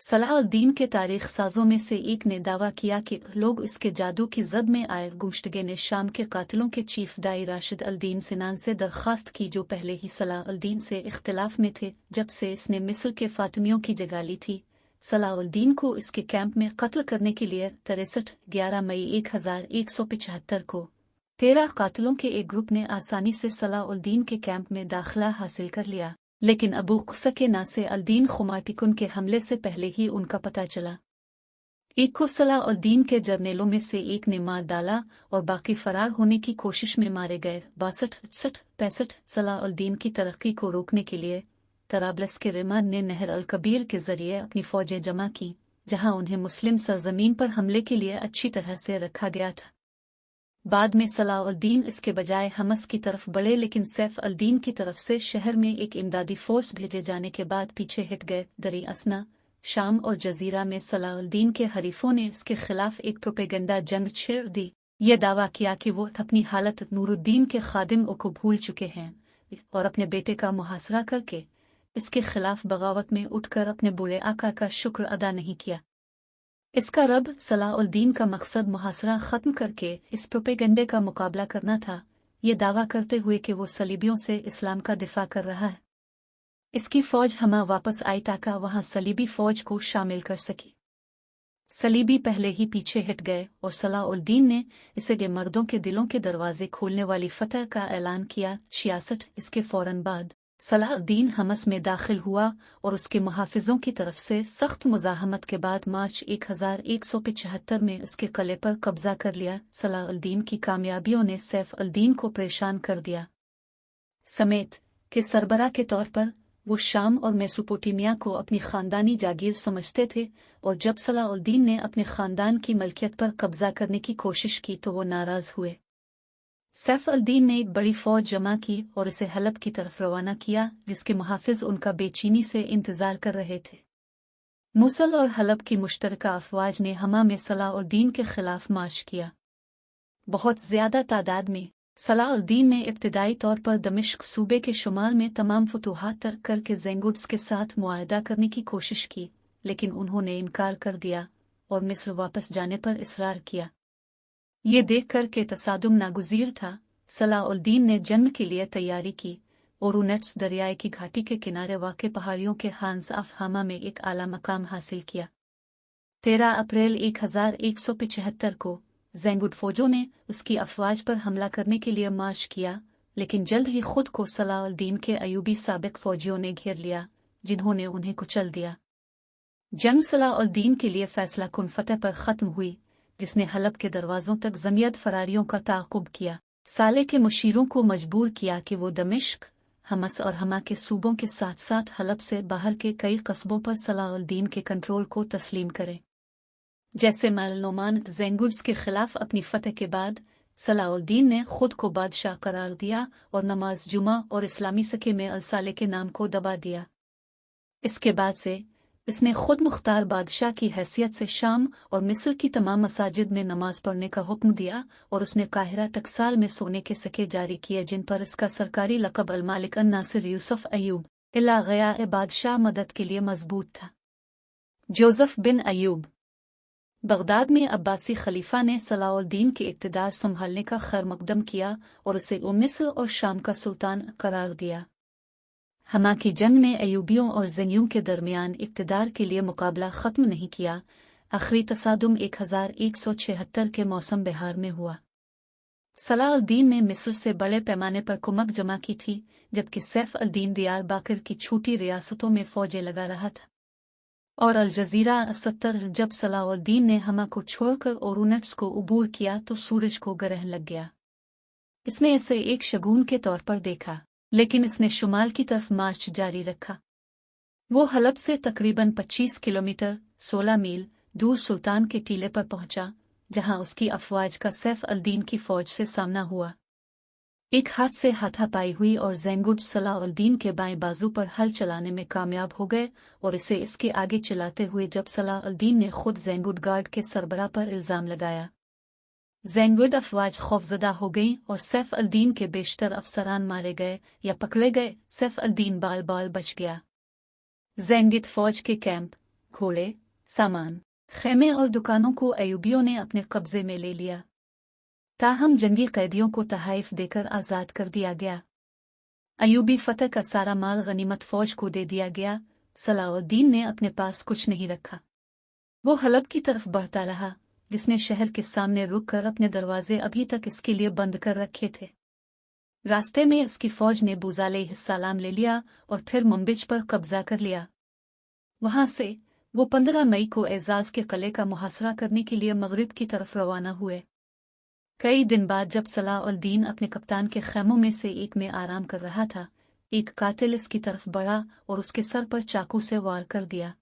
Speaker 1: सलाउद्दीन के तारीख साजों में से एक ने दावा किया कि लोग इसके जादू की जद में आए। गुम्श्तगे ने शाम के कातिलों के चीफ दाई राशिद अल-दीन सिनान से दरख्वास्त की, जो पहले ही सलाउद्दीन से इख्तिलाफ में थे जब से इसने मिस्र के फातिमियों की जगह ली थी। सलाउद्दीन को इसके कैंप में कत्ल करने के लिए 11 मई 1175 को 13 कातिलों के एक ग्रुप ने आसानी से सलाउद्दीन के कैंप में दाखिला हासिल कर लिया, लेकिन अबू क़ुस्स के नासिर अल-दीन खुमाटिकुन के हमले से पहले ही उनका पता चला। एक को सलाउद्दीन के जर्नेलों में से एक ने मार डाला और बाकी फरार होने की कोशिश में मारे गए। 62-65 सलाउद्दीन की तरक्की को रोकने के लिए तराबलस के रिमान ने नहर अल-कबीर के जरिए अपनी फौजें जमा की, जहां उन्हें मुस्लिम सरजमीन पर हमले के लिए अच्छी तरह से रखा गया था। बाद में सलाउद्दीन इसके बजाय हमस की तरफ बढ़े, लेकिन सैफ अल-दीन की तरफ से शहर में एक इमदादी फोर्स भेजे जाने के बाद पीछे हट गए। दरी असना, शाम और जजीरा में सलाउद्दीन के हरीफों ने इसके खिलाफ एक प्रोपेगेंडा जंग छेड़ दी। ये दावा किया कि वो अपनी हालत नूरुद्दीन के खादिम को भूल चुके हैं और अपने बेटे का मुहासरा करके इसके खिलाफ बगावत में उठकर अपने बुरे आका का शुक्र अदा नहीं किया। इसका रब सलाउद्दीन का मकसद मुहासरा ख़त्म करके इस प्रोपेगेंडे का मुकाबला करना था, ये दावा करते हुए कि वो सलीबियों से इस्लाम का दिफा कर रहा है। इसकी फ़ौज हमा वापस आई ताकि वहां सलीबी फ़ौज को शामिल कर सकी। सलीबी पहले ही पीछे हट गए और सलाउद्दीन ने इसे मर्दों के दिलों के दरवाजे खोलने वाली फतह का ऐलान किया। 66 इसके फौरन बाद सलाउद्दीन हमस में दाखिल हुआ और उसके मुहाफिजों की तरफ से सख्त मुज़ाहमत के बाद मार्च 1175 में इसके किले पर कब्जा कर लिया। सलाउद्दीन की कामयाबियों ने सैफ-अल-दीन को परेशान कर दिया। समेत के सरबराह के तौर पर वो शाम और मेसोपोटामिया को अपनी खानदानी जागीर समझते थे, और जब सलाउद्दीन ने अपने खानदान की मलकियत पर कब्जा करने की कोशिश की तो वो नाराज हुए। सैफ-अल-दीन ने एक बड़ी फौज जमा की और इसे हलब की तरफ रवाना किया, जिसके मुहाफिज उनका बेचैनी से इंतजार कर रहे थे। मूसल और हलब की मुश्तरका अफवाज ने हमा में सलाउद्दीन के खिलाफ मार्च किया। बहुत ज्यादा तादाद में सलाउद्दीन ने इब्तिदाई तौर पर दमिश्क सूबे के शुमाल में तमाम फतूहात तर्क करके ज़ेंगुड्स के साथ मुआहदा करने की कोशिश की, लेकिन उन्होंने इनकार कर दिया और मिस्र वापस जाने पर इसरार किया। ये देखकर के तसादुम नागुज़ीर था, सलाउद्दीन ने जंग के लिए तैयारी की और उनेट्स दरियाए की घाटी के किनारे वाक़े पहाड़ियों के हांस ऑफ हामा में एक आला मकाम हासिल किया। 13 अप्रैल 1175 को ज़ेंगुड फौजों ने उसकी अफवाज पर हमला करने के लिए मार्च किया, लेकिन जल्द ही खुद को सलाउद्दीन के अयूबी साबिक फौजियों ने घेर लिया, जिन्होंने उन्हें कुचल दिया। जंग सलाउद्दीन के लिए फैसला कुन फतह पर ख़त्म हुई, जिसने हलब के दरवाज़ों तक ज़मीयत फरारियों का ताक़ुब किया। साले के मुशीरों को मजबूर किया कि वो दमिश्क, हमस और हमा के सूबों के साथ साथ हलब से बाहर के कई कस्बों पर सलाउद्दीन के कंट्रोल को तस्लीम करें। जैसे मालनोमान ज़ेंगुड्स के खिलाफ अपनी फतह के बाद सलाउद्दीन ने खुद को बादशाह करार दिया और नमाज जुमा और इस्लामी सके में अलसाले के नाम को दबा दिया। इसके बाद से इसने खुद मुख्तार बादशाह की हैसियत से शाम और मिस्र की तमाम मसाजिद में नमाज पढ़ने का हुक्म दिया, और उसने काहिरा टकसाल में सोने के सके जारी किए, जिन पर इसका सरकारी लक़ब अल-मालिक अन-नासिर यूसुफ अयूब इला गया बादशाह मदद के लिए मजबूत था। जोसेफ बिन अयूब बगदाद में अब्बासी खलीफा ने सलाउद्दीन के इक़्तिदार संभालने का खैर मकदम किया और उसे मिस्र और शाम का सुल्तान करार दिया। हमा की जंग ने अयूबियों और ज़ेनियों के दरमियान इक़्तिदार के लिए मुकाबला ख़त्म नहीं किया। आखिरी तसादुम 1176 के मौसम बहार में हुआ। सलाउद्दीन ने मिस्र से बड़े पैमाने पर कुमक जमा की थी, जबकि सैफ-अल-दीन दियार बाकर की छोटी रियासतों में फौजें लगा रहा था। और अल जज़ीरा 70 जब सलाउद्दीन ने हमा को छोड़कर ओरुनेट्स को उबूर किया तो सूरज को ग्रहण लग गया। इसने इसे एक शगुन के तौर पर देखा, लेकिन इसने शुमाल की तरफ मार्च जारी रखा। वो हलब से तकरीबन 25 किलोमीटर 16 मील दूर सुल्तान के टीले पर पहुंचा, जहां उसकी अफवाज का सैफ-अल-दीन की फौज से सामना हुआ। एक हाथ से हाथापाई हुई और ज़ेंगुड सलाउद्दीन के बाएं बाजू पर हल चलाने में कामयाब हो गए और इसे इसके आगे चलाते हुए जब सलाउद्दीन ने खुद ज़ेंगुड गार्ड के सरबराह पर इल्ज़ाम लगाया। ज़ेंगुड अफवाज खौफज़दा हो गईं और सैफ-अल-दीन के बेशतर अफसरान मारे गए या पकड़े गए। सैफ-अल-दीन बाल बाल बच गया। ज़ेंगिद फौज के कैंप, घोड़े, सामान, खेमे और दुकानों को अयूबियों ने अपने कब्जे में ले लिया। ताहम जंगी कैदियों को तहाइफ देकर आज़ाद कर दिया गया। अयूबी फतह का सारा माल गनीमत फौज को दे दिया गया। सलाउद्दीन ने अपने पास कुछ नहीं रखा। वो हलब की तरफ बढ़ता रहा, जिसने शहर के सामने रुक कर अपने दरवाजे अभी तक इसके लिए बंद कर रखे थे। रास्ते में उसकी फौज ने बुज़ालैहिस्सलाम ले लिया और फिर मुंबिज पर कब्जा कर लिया। वहां से वो 15 मई को एजाज के किले का मुहासरा करने के लिए मगरिब की तरफ रवाना हुए। कई दिन बाद जब सलाउद्दीन अपने कप्तान के खैमों में से एक में आराम कर रहा था, एक कातिल इसकी तरफ बढ़ा और उसके सर पर चाकू से वार कर दिया।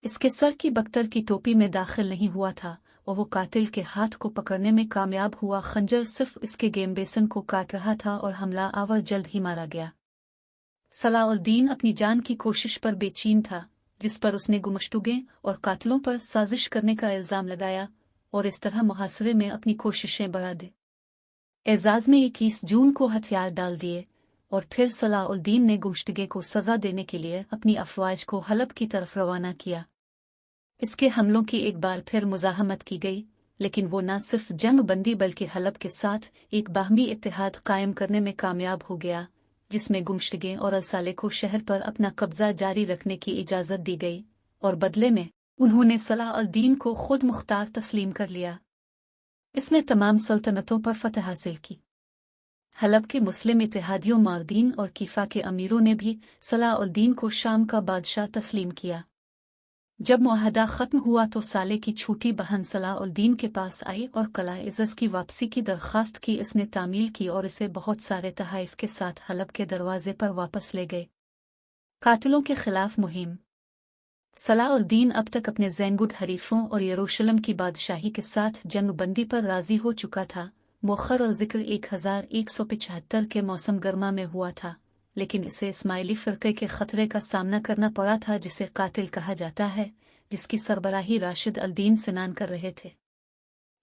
Speaker 1: इसके सर की बख्तर की टोपी में दाखिल नहीं हुआ था और वो कातिल के हाथ को पकड़ने में कामयाब हुआ। खंजर सिर्फ इसके गेमबेसन को काट रहा था और हमला आवर जल्द ही मारा गया। सलाउद्दीन अपनी जान की कोशिश पर बेचैन था, जिस पर उसने गुमश्तुगे और कातिलों पर साजिश करने का इल्ज़ाम लगाया और इस तरह मुहासरे में अपनी कोशिशें बढ़ा दी। एजाज ने 21 जून को हथियार डाल दिए और फिर सलाउद्दीन ने गुमश्तगे को सजा देने के लिए अपनी अफवाज को हलब की तरफ रवाना किया। इसके हमलों की एक बार फिर मुज़ाहमत की गई, लेकिन वो न सिर्फ जंग बंदी बल्कि हलब के साथ एक बाहमी इत्तेहाद कायम करने में कामयाब हो गया, जिसमें गुमश्तगे और अलसाले को शहर पर अपना कब्जा जारी रखने की इजाज़त दी गई और बदले में उन्होंने सलाह अल-दीन को खुद मुख्तार तस्लीम कर लिया। इसने तमाम सल्तनतों पर फतह हासिल की। हलब के मुस्लिम इत्तेहादियों मारदीन और कीफा के अमीरों ने भी सलाह अल-दीन को शाम का बादशाह तस्लीम किया। जब मुआहदा ख़त्म हुआ तो साले की छोटी बहन सलाह अल-दीन के पास आई और कला इज़्ज़ की वापसी की दरख्वास्त की। इसने तामील की और इसे बहुत सारे तहाइफ के साथ हलब के दरवाजे पर वापस ले गए। कातिलों के खिलाफ मुहिम। सलाह अल-दीन अब तक अपने ज़ैनगुड हरीफों और यरूशलेम की बादशाही के साथ जंगबंदी पर राज़ी हो चुका था। मुअख्खर ज़िक्र 1175 के मौसम गर्मा में हुआ था, लेकिन इसे इस्माइली फ़िरक़े के ख़तरे का सामना करना पड़ा था, जिसे कातिल कहा जाता है, जिसकी सरबराही राशिद अल-दीन सिनान कर रहे थे।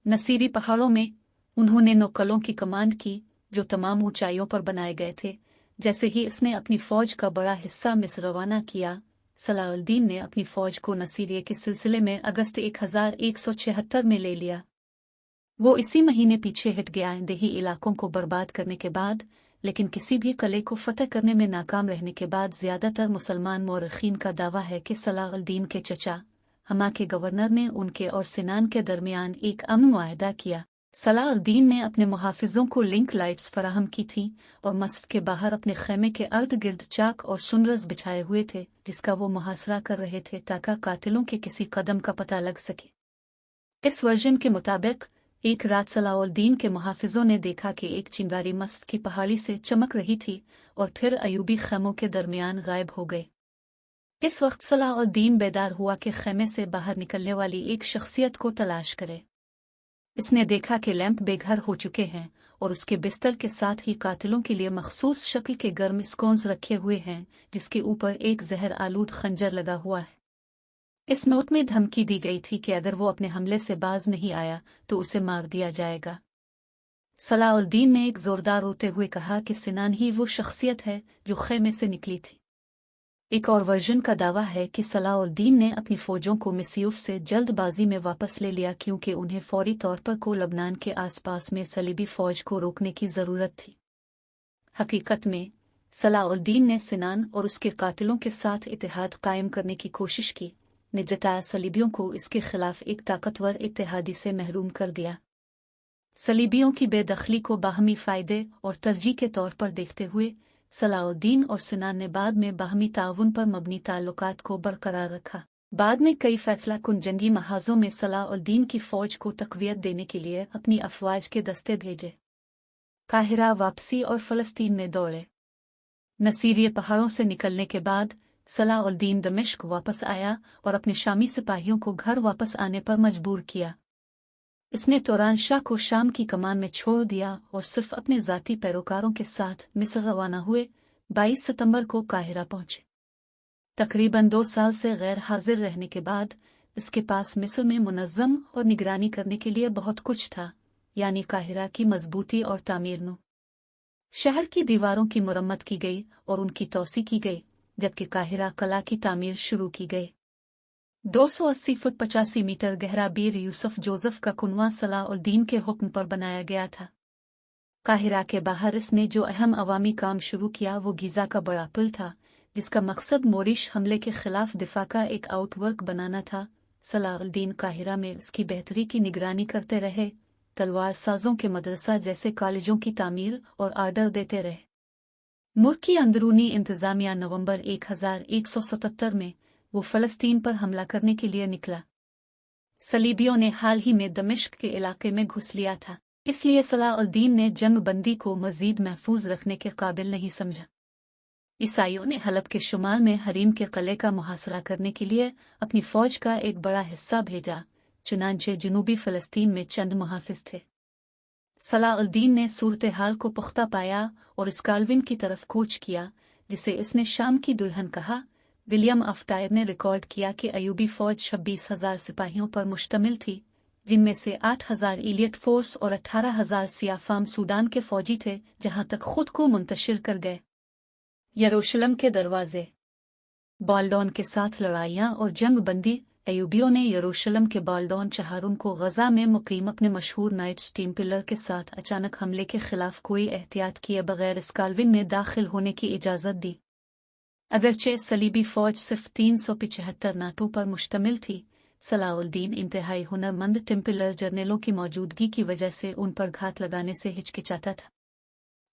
Speaker 1: नसीरी पहाड़ों में उन्होंने नौकलों की कमांड की, जो तमाम ऊंचाइयों पर बनाए गए थे। जैसे ही इसने अपनी फ़ौज का बड़ा हिस्सा मिस्र रवाना किया, सलाह अल-दीन ने अपनी फ़ौज को नसीरिये के सिलसिले में अगस्त 1176 में ले लिया। वो इसी महीने पीछे हट गया देही इलाकों को बर्बाद करने के बाद, लेकिन किसी भी किले को फतह करने में नाकाम रहने के बाद। ज़्यादातर मुसलमान मौरख़ीन का दावा है कि सलाह अल-दीन के चचा हमा के गवर्नर ने उनके और सिनान के दरमियान एक अमन मुआहदा किया। सलाह अल-दीन ने अपने मुहाफ़िज़ों को लिंक लाइट्स फराहम की थी और मस्जिद के बाहर अपने ख़ैमे के अर्द गिर्द चाक और सुनरस बिछाए हुए थे, जिसका वो मुहासरा कर रहे थे ताकि कातिलों के किसी कदम का पता लग सके। इस वर्जन के मुताबिक एक रात सलाह अल-दीन के मुहाफ़िज़ों ने देखा कि एक चिंगारी मस्जिद की पहाड़ी से चमक रही थी और फिर अयूबी ख़ैमों के दरमियान गायब हो गए। इस वक्त सलाह अल-दीन बेदार हुआ कि ख़ैमे से बाहर निकलने वाली एक शख्सियत को तलाश करे। इसने देखा कि लैंप बेघर हो चुके हैं और उसके बिस्तर के साथ ही कातिलों के लिए मखसूस शक्ल के गर्म स्कोन्स रखे हुए हैं, जिसके ऊपर एक जहर आलूद खंजर लगा हुआ है। इस नोट में धमकी दी गई थी कि अगर वो अपने हमले से बाज नहीं आया तो उसे मार दिया जाएगा। सलाह अल-दीन ने एक जोरदार रोते हुए कहा कि सिनान ही वो शख्सियत है जो ख़ैमे से निकली थी। एक और वर्जन का दावा है कि सलाह अल-दीन ने अपनी फ़ौजों को मिस्यूफ से जल्दबाजी में वापस ले लिया, क्योंकि उन्हें फौरी तौर पर को लबनान के आसपास में सलीबी फ़ौज को रोकने की ज़रूरत थी। हकीकत में सलाह अल-दीन ने सिनान और उसके कातिलों के साथ इत्तेहाद कायम करने की कोशिश की, ने जताया सलीबियों को इसके खिलाफ एक ताकतवर इत्तेहादी से महरूम कर दिया। सलीबियों की बेदखली को बाहमी फ़ायदे और तरजीह के तौर पर देखते हुए सलाह अल-दीन और सिनान ने बाद में बाहमी ताउन पर मबनी ताल्लुकात को बरकरार रखा। बाद में कई फैसला कुन जंगी महाज़ों में सलाह अल-दीन की फ़ौज को तक़वियत देने के लिए अपनी अफ़वाज के दस्ते भेजे। काहिरा वापसी और फ़लस्तीन में दौड़े। नसीरिये पहाड़ों से निकलने के बाद सलाह अल-दीन दमिश्क वापस आया और अपने शामी सिपाहियों को घर वापस आने पर मजबूर किया। इसने तुरान शाह को शाम की कमान में छोड़ दिया और सिर्फ अपने ज़ाती पैरोकारों के साथ मिस्र रवाना हुए। 22 सितंबर को काहिरा पहुंचे। तकरीबन 2 साल से गैर हाजिर रहने के बाद इसके पास मिस्र में मुनज़्ज़म और निगरानी करने के लिए बहुत कुछ था, यानी काहिरा की मजबूती और तामीर नो। शहर की दीवारों की मुरम्मत की गई और उनकी तोसी की गई, जबकि काहिरा कला की तामीर शुरू की गई। 280 फुट 85 मीटर गहरा बीर यूसुफ जोसेफ का कुनवा सलाह अल-दीन के हुक्म पर बनाया गया था। काहिरा के बाहर इसने जो अहम अवामी काम शुरू किया वो गीज़ा का बड़ा पुल था, जिसका मकसद मोरिश हमले के खिलाफ दिफा का एक आउटवर्क बनाना था। सलाह अल-दीन काहिरा में इसकी बेहतरी की निगरानी करते रहे, तलवार साजों के मदरसा जैसे कॉलेजों की तामीर और आर्डर देते रहे। मुल्क की अंदरूनी इंतज़ामिया नवंबर 1177 में वो फ़लस्तीन पर हमला करने के लिए निकला। सलीबियों ने हाल ही में दमिश्क के इलाके में घुस लिया था, इसलिए सलाह अल-दीन ने जंगबंदी को मज़ीद महफूज रखने के काबिल नहीं समझा। ईसाइयों ने हलब के शुमाल में हरीम के किले का मुहासरा करने के लिए अपनी फ़ौज का एक बड़ा हिस्सा भेजा, चुनांचे जनूबी फ़लस्तीन में चंद मुहाफ़िज थे। सलाह अल-दीन ने सूरत हाल को पुख्ता पाया और स्कालविन की तरफ कूच किया, जिसे इसने शाम की दुल्हन कहा। विलियम अफ्टायर ने रिकॉर्ड किया कि अयूबी फ़ौज 26,000 सिपाहियों पर मुश्तमिल थी, जिनमें से 8,000 इलियट फोर्स और 18,000 सियाफ़ाम सूडान के फ़ौजी थे, जहां तक खुद को मुंतशिर कर गए। यरूशलेम के दरवाजे। बाल्डोन के साथ लड़ाइयाँ और जंग बंदी। अयूबियों ने यरूशलेम के बाल्डोन चहारुम को गज़ा में मुकीम अपने मशहूर नाइट्स टेम्पलर के साथ अचानक हमले के खिलाफ कोई एहतियात किए बगैर स्कालविन में दाखिल होने की इजाज़त दी। अगरचे सलीबी फ़ौज सिर्फ 375 नाटों पर मुश्तमिल थी, सलाउद्दीन इंतहाई हुनरमंद टेम्पलर जर्नलों की मौजूदगी की वजह से उन पर घात लगाने से हिचकिचाता था।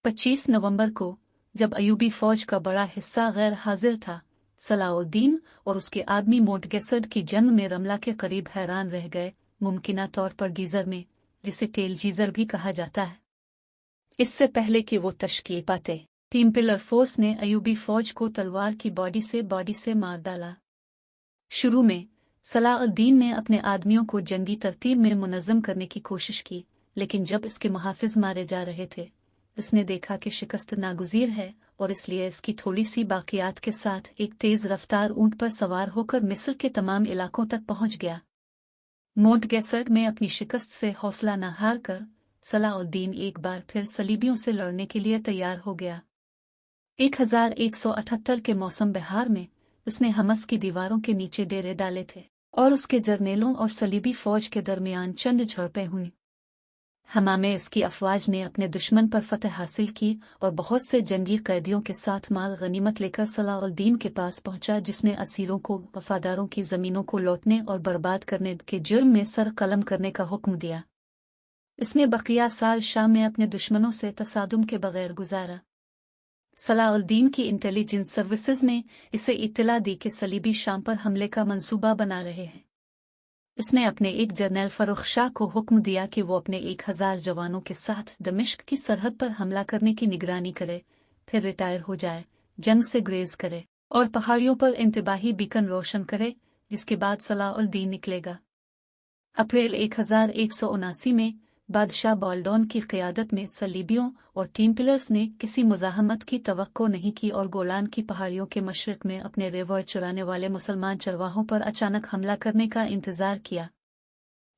Speaker 1: 25 नवंबर को जब अयूबी फौज का बड़ा हिस्सा गैर हाजिर था, सलाउद्दीन और उसके आदमी मोंटगेसर्ड की जंग में रमला के करीब हैरान रह गए, मुमकिना तौर पर गीजर में, जिसे टेल गीजर भी कहा जाता है। इससे पहले कि वो तश्कील पाते, टेम्पलर फोर्स ने अयूबी फौज को तलवार की बॉडी से मार डाला। शुरू में सलाउद्दीन ने अपने आदमियों को जंगी तरतीब में मुनज़्ज़म करने की कोशिश की, लेकिन जब इसके मुहाफिज मारे जा रहे थे, इसने देखा कि शिकस्त नागुज़ीर है और इसलिए इसकी थोड़ी सी बाकियात के साथ एक तेज़ रफ्तार ऊंट पर सवार होकर मिस्र के तमाम इलाकों तक पहुंच गया। मोंटगेसर्ड में अपनी शिकस्त से हौसला न हार कर सलाउद्दीन एक बार फिर सलीबियों से लड़ने के लिए तैयार हो गया। 1178 के मौसम बहार में उसने हमस की दीवारों के नीचे डेरे डाले थे और उसके जर्नेलों और सलीबी फौज के दरमियान चंद झड़पें हुईं। हमा में इसकी अफवाज ने अपने दुश्मन पर फतह हासिल की और बहुत से जंगी कैदियों के साथ माल गनीमत लेकर सलाउद्दीन के पास पहुंचा, जिसने असीरों को वफादारों की जमीनों को लौटने और बर्बाद करने के जुर्म में सर कलम करने का हुक्म दिया। इसने बकिया साल शाम में अपने दुश्मनों से तसादुम के बगैर गुजारा। सलाउद्दीन की इंटेलिजेंस सर्विसेज ने इसे इत्तला दी कि सलीबी शाम पर हमले का मंसूबा बना रहे हैं। इसने अपने एक जर्नल फर्रुख शाह को हुक्म दिया कि वो अपने 1000 जवानों के साथ दमिश्क की सरहद पर हमला करने की निगरानी करे, फिर रिटायर हो जाए, जंग से ग्रेज करे और पहाड़ियों पर इंतबाही बीकन रोशन करे, जिसके बाद सलाउद्दीन निकलेगा। अप्रैल 1179 में बादशाह बाल्डोन की क़यादत में सलीबियों और टेम्पलर्स ने किसी मुज़ाहमत की तवक्को नहीं की और गोलान की पहाड़ियों के मशरिक़ में अपने रेवर चुराने वाले मुसलमान चरवाहों पर अचानक हमला करने का इंतज़ार किया।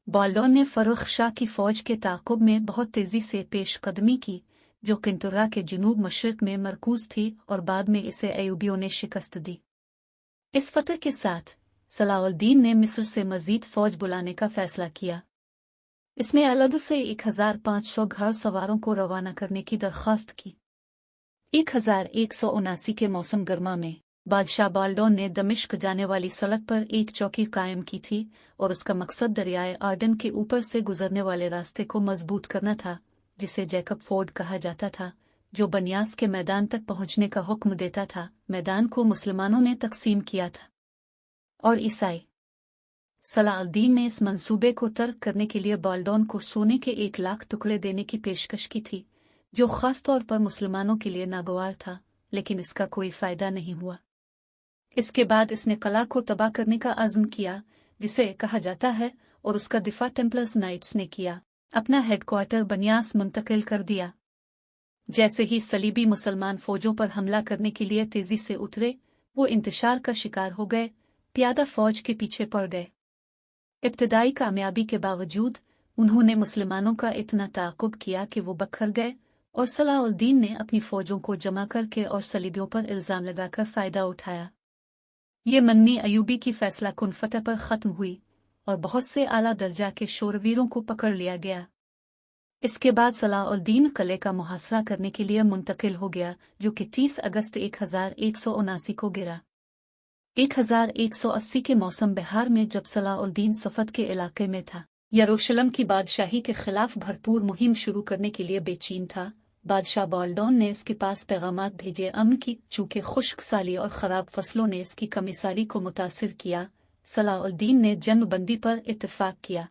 Speaker 1: बाल्डोन ने फर्रुख शाह की फ़ौज के ताक़ुब में बहुत तेज़ी से पेशकदमी की, जो किंतुर्रा के जनूब मशरिक़ में मरकूज़ थी, और बाद में इसे अयूबियों ने शिकस्त दी। इस फतह के साथ सलाउद्दीन ने मिस्र से मज़ीद फ़ौज बुलाने का फ़ैसला किया। इसने अलग से 1500 घड़ सवारों को रवाना करने की दरख्वास्त की। 1179 के मौसम गर्मा में बादशाह बाल्डोन ने दमिश्क जाने वाली सड़क पर एक चौकी कायम की थी और उसका मकसद दरियाए आर्डन के ऊपर से गुजरने वाले रास्ते को मजबूत करना था, जिसे जैकब फोर्ड कहा जाता था, जो बनियास के मैदान तक पहुंचने का हुक्म देता था। मैदान को मुसलमानों ने तकसीम किया था और ईसाई। सलाउद्दीन ने इस मंसूबे को तर्क करने के लिए बाल्डोन को सोने के 1 लाख टुकड़े देने की पेशकश की थी, जो खास तौर पर मुसलमानों के लिए नागवार था, लेकिन इसका कोई फायदा नहीं हुआ। इसके बाद इसने कला को तबाह करने का अज़्म किया, जिसे कहा जाता है, और उसका दिफा टेम्पलर्स नाइट्स ने किया। अपना हेडक्वार्टर बनियास मुंतकिल कर दिया। जैसे ही सलीबी मुसलमान फौजों पर हमला करने के लिए तेजी से उतरे, वो इंतशार का शिकार हो गए, प्यादा फौज के पीछे पड़ गए। इब्तदाई कामयाबी के बावजूद उन्होंने मुसलमानों का इतना ताक़ुब किया कि वो बखर गए और सलाउद्दीन ने अपनी फौजों को जमा करके और सलीबियों पर इल्ज़ाम लगाकर फ़ायदा उठाया। ये मन्नी अयूबी की फैसला कुन फतह पर ख़त्म हुई और बहुत से आला दर्जा के शोरवीरों को पकड़ लिया गया। इसके बाद सलाउद्दीन किले का मुहासरा करने के लिए मुंतकिल हो गया, जो कि 30 अगस्त 1179 को गिरा। 1180 के मौसम बहार में जब सलाउद्दीन सफ़द के इलाके में था, यरूशलेम की बादशाही के खिलाफ भरपूर मुहिम शुरू करने के लिए बेचैन था, बादशाह बाल्डोन ने इसके पास पैगामात भेजे अमन की, चूँकि खुश्क साली और ख़राब फसलों ने इसकी कमिसारी को मुतासिर किया। सलाउद्दीन ने जंगबंदी पर इत्तेफाक किया।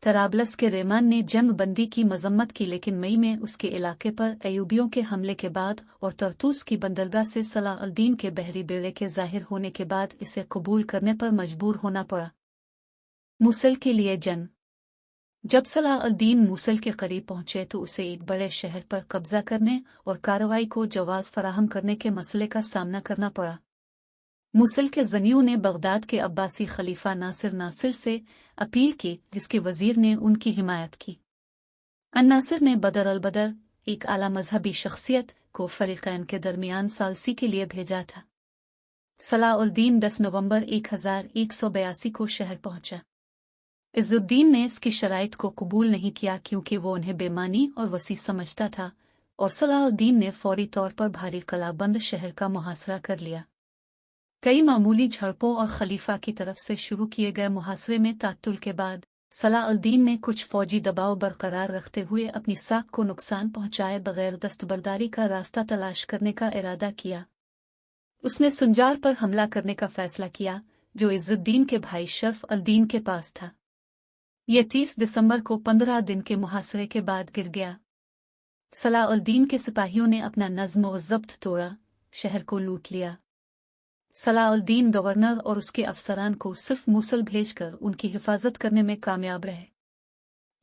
Speaker 1: तराबलस के रेमान ने जंगबंदी की मजम्मत की, लेकिन मई में उसके इलाके पर अयूबियों के हमले के बाद और तरतूस की बंदरगाह से सलाउद्दीन के बहरी बेड़े के ज़ाहिर होने के बाद इसे कबूल करने पर मजबूर होना पड़ा। मूसल के लिए जंग। जब सलाउद्दीन मूसल के करीब पहुंचे तो उसे एक बड़े शहर पर कब्जा करने और कार्रवाई को जवाज़ फराहम करने के मसले का सामना करना पड़ा। मूसल के ज़नियों ने बगदाद के अब्बासी खलीफा नासिर से अपील की, जिसके वज़ीर ने उनकी हिमायत की। नासिर ने बदर अल-बदर, एक आला मजहबी शख्सियत, को फ़रीक़ैन के दरमियान सालसी के लिए भेजा था। सलाउद्दीन 10 नवंबर 1182 को शहर पहुंचा। इज़्ज़ुद्दीन ने इसकी शराइत को कबूल नहीं किया, क्योंकि वो उन्हें बेमानी और वसी समझता था, और सलाउद्दीन ने फौरी तौर पर भारी कलाबंद शहर का मुहासरा कर लिया। कई मामूली झड़पों और खलीफा की तरफ से शुरू किए गए मुहासरे में तात्तुल के बाद सलाह अल-दीन ने कुछ फौजी दबाव बरकरार रखते हुए अपनी साख को नुकसान पहुंचाए बगैर दस्तबरदारी का रास्ता तलाश करने का इरादा किया। उसने सुंजार पर हमला करने का फैसला किया, जो इज़्ज़ुद्दीन के भाई शर्फ अल-दीन के पास था। यह 30 दिसंबर को 15 दिन के मुहासरे के बाद गिर गया। सलाह अल-दीन के सिपाहियों ने अपना नज़्म व ज़ब्त तोड़ा, शहर को लूट लिया। सलाह अल-दीन गवर्नर और उसके अफसरान को सिर्फ मूसल भेजकर उनकी हिफाजत करने में कामयाब रहे।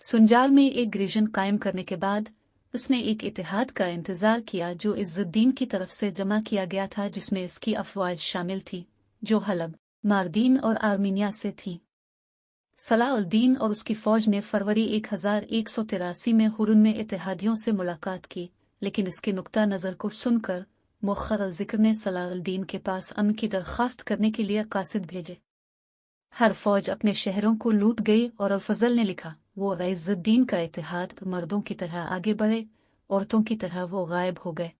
Speaker 1: सुंजार में एक रीजन कायम करने के बाद उसने एक इत्तेहाद का इंतजार किया जो इज़्ज़ुद्दीन की तरफ से जमा किया गया था, जिसमें इसकी अफवाज शामिल थी जो हलब, मारदीन और आर्मीनिया से थी। सलाह अल-दीन और उसकी फौज ने फरवरी 1183 में हुरुन में इत्तेहादियों से मुलाकात की, लेकिन इसके नुक्ता नज़र को सुनकर मुअख्खर अल-ज़िक्र ने सलाह अल-दीन के पास अमन की दरख्वास्त करने के लिए कासिद भेजे। हर फौज अपने शहरों को लूट गई और अल-फज़ल ने लिखा, वो इज़्ज़ुद्दीन का इत्तेहाद मर्दों की तरह आगे बढ़े, औरतों की तरह वो गायब हो गए।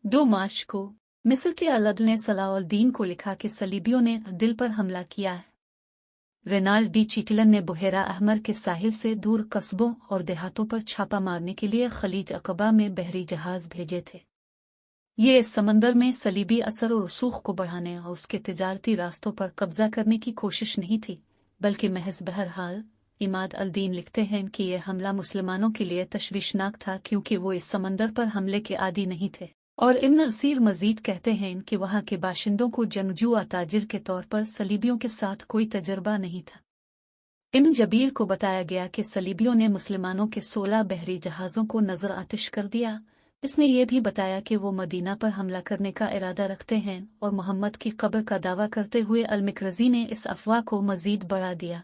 Speaker 1: 2 मार्च को मिस्र के अल-अदल ने सलाह अल-दीन को लिखा कि सलीबियों ने दिल पर हमला किया है। रेनाल्ड डी चीटलन ने बुहेरा अहमर के साहिल से दूर कस्बों और देहातों पर छापा मारने के लिए खलीज अक़बा में बहरी जहाज भेजे थे। ये इस समंदर में सलीबी असर और रसूख को बढ़ाने और उसके तिजारती रास्तों पर कब्जा करने की कोशिश नहीं थी, बल्कि महज बहरहाल इमाद अल-दीन लिखते हैं कि यह हमला मुसलमानों के लिए तशवीशनाक था क्योंकि वो इस समंदर पर हमले के आदी नहीं थे। और इब्न असीर मजीद कहते हैं कि वहाँ के बाशिंदों को जंगजू व ताजिर के तौर पर सलीबियों के साथ कोई तजर्बा नहीं था। इब्न जबीर को बताया गया कि सलीबियों ने मुसलमानों के 16 बहरी जहाज़ों को नजर आतिश कर दिया। इसने यह भी बताया कि वो मदीना पर हमला करने का इरादा रखते हैं और मोहम्मद की कब्र का दावा करते हुए अल-मिकरज़ी ने इस अफवाह को मजीद बढ़ा दिया।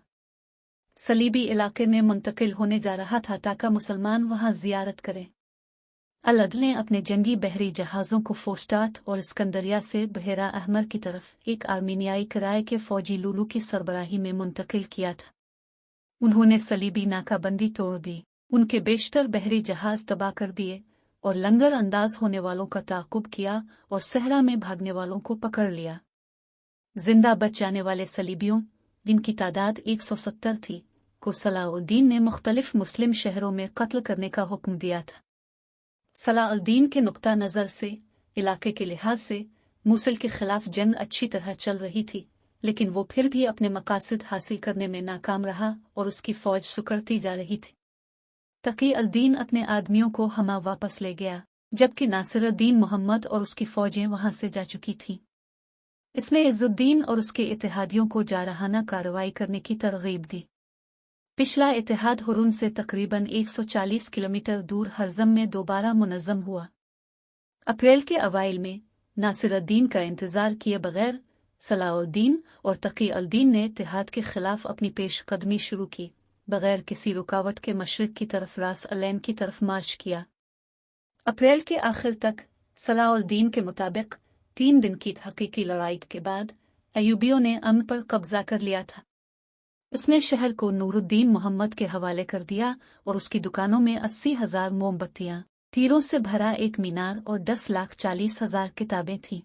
Speaker 1: सलीबी इलाके में मुंतकिल होने जा रहा था ताकि मुसलमान वहां जियारत करें। अल-अदल ने अपने जंगी बहरी जहाज़ों को फोस्टाट और इस्कंदरिया से बहेरा अहमर की तरफ एक आर्मीनियाई किराए के फौजी लूलू की सरबराही में मुंतकिल किया था। उन्होंने सलीबी नाकाबंदी तोड़ दी, उनके बेशतर बहरी जहाज तबाह कर दिए और लंगर अंदाज होने वालों का ताक़ुब किया और सहरा में भागने वालों को पकड़ लिया। जिंदा बच जाने वाले सलीबियों, जिनकी तादाद 170 थी, को सलाह अल-दीन ने मुख्तलिफ मुस्लिम शहरों में कत्ल करने का हुक्म दिया था। सलाह अल-दीन के नुक्ता नज़र से इलाके के लिहाज से मूसल के खिलाफ जंग अच्छी तरह चल रही थी, लेकिन वो फिर भी अपने मकासद हासिल करने में नाकाम रहा और उसकी फौज सुकड़ती जा रही थी। तकी अल-दीन अपने आदमियों को हमा वापस ले गया, जबकि नासिरुद्दीन मोहम्मद और उसकी फौजें वहां से जा चुकी थीं। इसने इज़्ज़ुद्दीन और उसके इत्तेहादियों को जारहाना कार्रवाई करने की तरगीब दी। पिछला इत्तेहाद हुरुन से तकरीबन 140 किलोमीटर दूर हरज़म में दोबारा मुनज़्ज़म हुआ। अप्रैल के अवाइल में नासिरुद्दीन का इंतजार किए बगैर सलाह अल-दीन और तकी अल-दीन ने इत्तेहाद के खिलाफ अपनी पेशकदमी शुरू की, बगैर किसी रुकावट के मशरिक की तरफ रास अलैन की तरफ मार्च किया। अप्रैल के आखिर तक सलाह अल-दीन के मुताबिक 3 दिन की हकीकी लड़ाई के बाद अयूबियों ने अमन पर कब्जा कर लिया था। उसने शहर को नूरुद्दीन मोहम्मद के हवाले कर दिया और उसकी दुकानों में 80,000 मोमबत्तियां, तीरों से भरा एक मीनार और 10,40,000 किताबें थीं।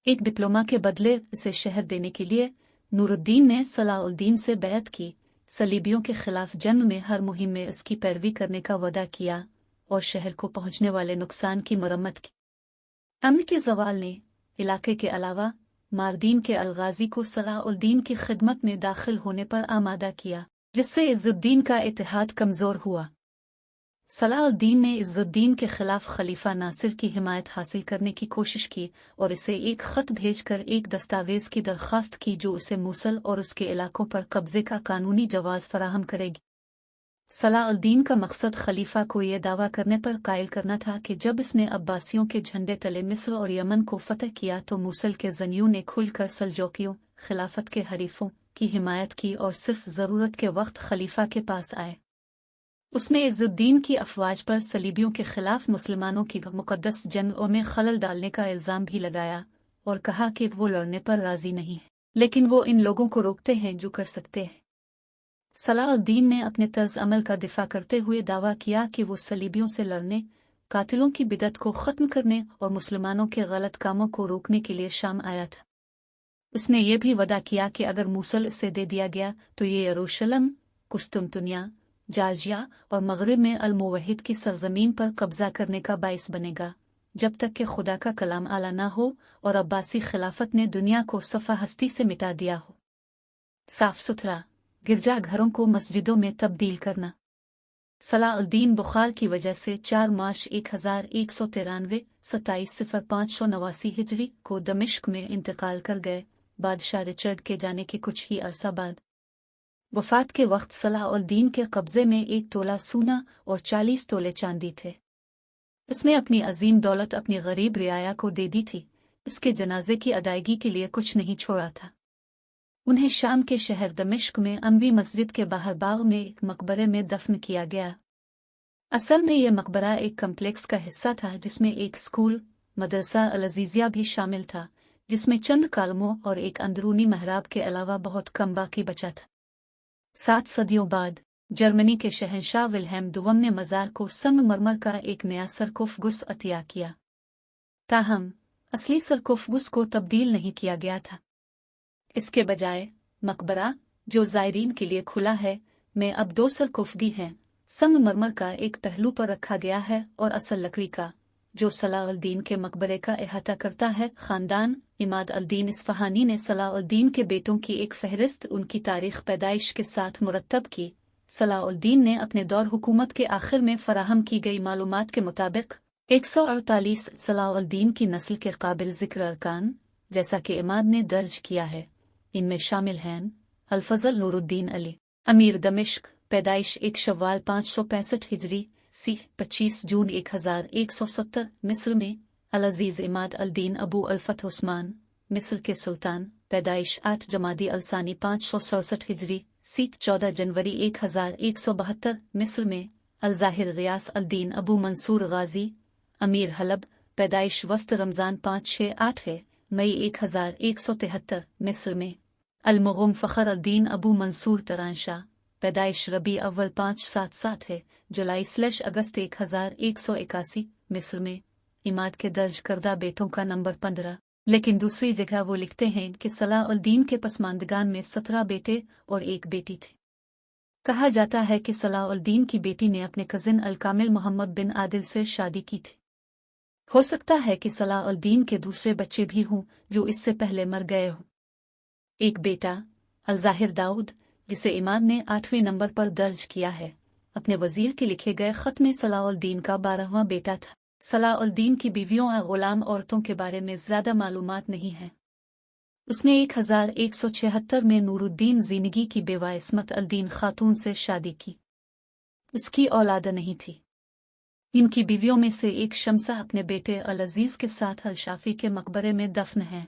Speaker 1: एक डिप्लोमा के बदले इसे शहर देने के लिए नूरुद्दीन ने सलाह अल-दीन से बैत की, सलीबियों के खिलाफ जंग में हर मुहिम में इसकी पैरवी करने का वादा किया और शहर को पहुंचने वाले नुकसान की मरम्मत की। अमन के ज़वाल ने इलाके के अलावा मारदीन के अलगाजी को सलाह अल-दीन की खिदमत में दाखिल होने पर आमादा किया, जिससे इज़्ज़ुद्दीन का इत्तेहाद कमज़ोर हुआ। सलाह अल-दीन ने इज़्ज़ुद्दीन के खिलाफ खलीफा नासिर की हिमायत हासिल करने की कोशिश की और इसे एक ख़त भेजकर एक दस्तावेज़ की दरख्वास्त की जो उसे मूसल और उसके इलाकों पर कब्ज़े का कानूनी जवाज़ फराहम करेगी। सलाह अल-दीन का मकसद खलीफा को यह दावा करने पर कायल करना था कि जब इसने अब्बासियों के झंडे तले मिस्र और यमन को फतह किया तो मूसल के ज़नियों ने खुलकर सल्जोकियों, खिलाफत के हरीफों की हिमायत की और सिर्फ ज़रूरत के वक्त खलीफा के पास आए। उसने इज़्ज़ुद्दीन की अफवाज पर सलीबियों के खिलाफ मुसलमानों की मुक़द्दस जंगों में खलल डालने का इल्ज़ाम भी लगाया और कहा कि वो लड़ने पर राज़ी नहीं है, लेकिन वो इन लोगों को रोकते हैं जो कर सकते हैं। सलाह अल-दीन ने अपने तर्ज अमल का दिफा करते हुए दावा किया कि वो सलीबियों से लड़ने, कातिलों की बिदत को ख़त्म करने और मुसलमानों के गलत कामों को रोकने के लिए शाम आया था। उसने ये भी वदा किया कि अगर मूसल इसे दे दिया गया तो ये यरूशलेम, कुस्तुनतुनिया, जॉर्जिया और मगरिब में अल-मुवहिद की सरजमीन पर कब्जा करने का बाइस बनेगा, जब तक कि खुदा का कलाम आला ना हो और अब्बासी खिलाफत ने दुनिया को सफ़ा हस्ती से मिटा दिया हो। साफ सुथरा गिरजाघरों को मस्जिदों में तब्दील करना। सलाउद्दीन बुखार की वजह से 4 मार्च 1193 27/0589 हिजरी को दमिश्क में इंतकाल कर गए। बादशाह रिचर्ड के जाने के कुछ ही अरसा बाद वफात के वक्त सलाउद्दीन के कब्जे में 1 तोला सोना और 40 तोले चांदी थे। उसने अपनी अजीम दौलत अपनी गरीब रियाया को दे दी थी। इसके जनाजे की अदायगी के लिए कुछ नहीं छोड़ा था। उन्हें शाम के शहर दमिश्क में अम्वी मस्जिद के बाहर बाग में एक मकबरे में दफन किया गया। असल में यह मकबरा एक कम्प्लेक्स का हिस्सा था जिसमें एक स्कूल, मदरसा अल-अजीजिया भी शामिल था, जिसमें चंद कालमों और एक अंदरूनी महराब के अलावा बहुत कम बाकी बचा था। 7 सदियों बाद जर्मनी के शहंशाह विल्हेम दुवम ने मज़ार को संगमरमर का एक नया सरकोफगुस अतिया किया। ताहम असली सरकोफगुस को तब्दील नहीं किया गया था। इसके बजाय मकबरा, जो ज़ायरीन के लिए खुला है, में अब 2 सरकोफगी हैं। संगमरमर का एक पहलू पर रखा गया है और असल लकड़ी का, जो सलाउद्दीन के मकबरे का अहाता करता है। खानदान इमाद अल-दीन इस्फहानी ने सलाउद्दीन के बेटों की एक फहरिस्त उनकी तारीख पैदाइश के साथ मुरत्तब की। सलाउद्दीन ने अपने दौर हुकूमत के आखिर में फराहम की गई मालूमात के मुताबिक 148 सलाउद्दीन की नस्ल के काबिल जिक्र अरकान, जैसा कि इमाद ने दर्ज किया है, इनमें शामिल हैं अल-फज़ल नूरुद्दीन अली, अमीर दमिश्क, पैदाइश 1 शव्वाल 565 हिजरी, सी 25 जून 1170 मिस्र में। अल-अजीज इमाद अल-दीन अबू अल-फथ उस्मान, मिस्र के सुल्तान, पैदाइश 8 जमादी अल-सानी 567 हिजरी, सी 14 जनवरी 1172 मिस्र में। अल-ज़ाहिर गियास अल-दीन अबू मंसूर गाजी, अमीर हलब, पैदाइश वस्त रमज़ान 568 मई 1173 मिस्र में। अल-मुग़म फ़खर अल-दीन अबू मंसूर तरानशाह, पैदाइश रबी अव्वल 577 है जुलाई/अगस्त 1181 मिस्र में। इमाद के दर्ज करदा बेटों का नंबर 15, लेकिन दूसरी जगह वो लिखते हैं कि सलाउद्दीन के पसमानदगान में 17 बेटे और 1 बेटी थे। कहा जाता है कि सलाउद्दीन की बेटी ने अपने कजिन अल-कामिल मोहम्मद बिन आदिल से शादी की थी। हो सकता है कि सलाउद्दीन के दूसरे बच्चे भी हों जो इससे पहले मर गए हों। एक बेटा अल-ज़ाहिर दाऊद, जिसे इमाद ने 8वें नंबर पर दर्ज किया है, अपने वजीर के लिखे गए खत में सलाउद्दीन का 12वां बेटा था। सलाउद्दीन की बीवियों और गुलाम औरतों के बारे में ज्यादा मालूमात नहीं है। उसने 1176 में नूरुद्दीन ज़िंदगी की बेवा इस्मत अल-दीन खातून से शादी की। उसकी औलाद नहीं थी। इनकी बीवियों में से एक शम्सा अपने बेटे अल-अजीज के साथ अल-शाफी के मकबरे में दफन है।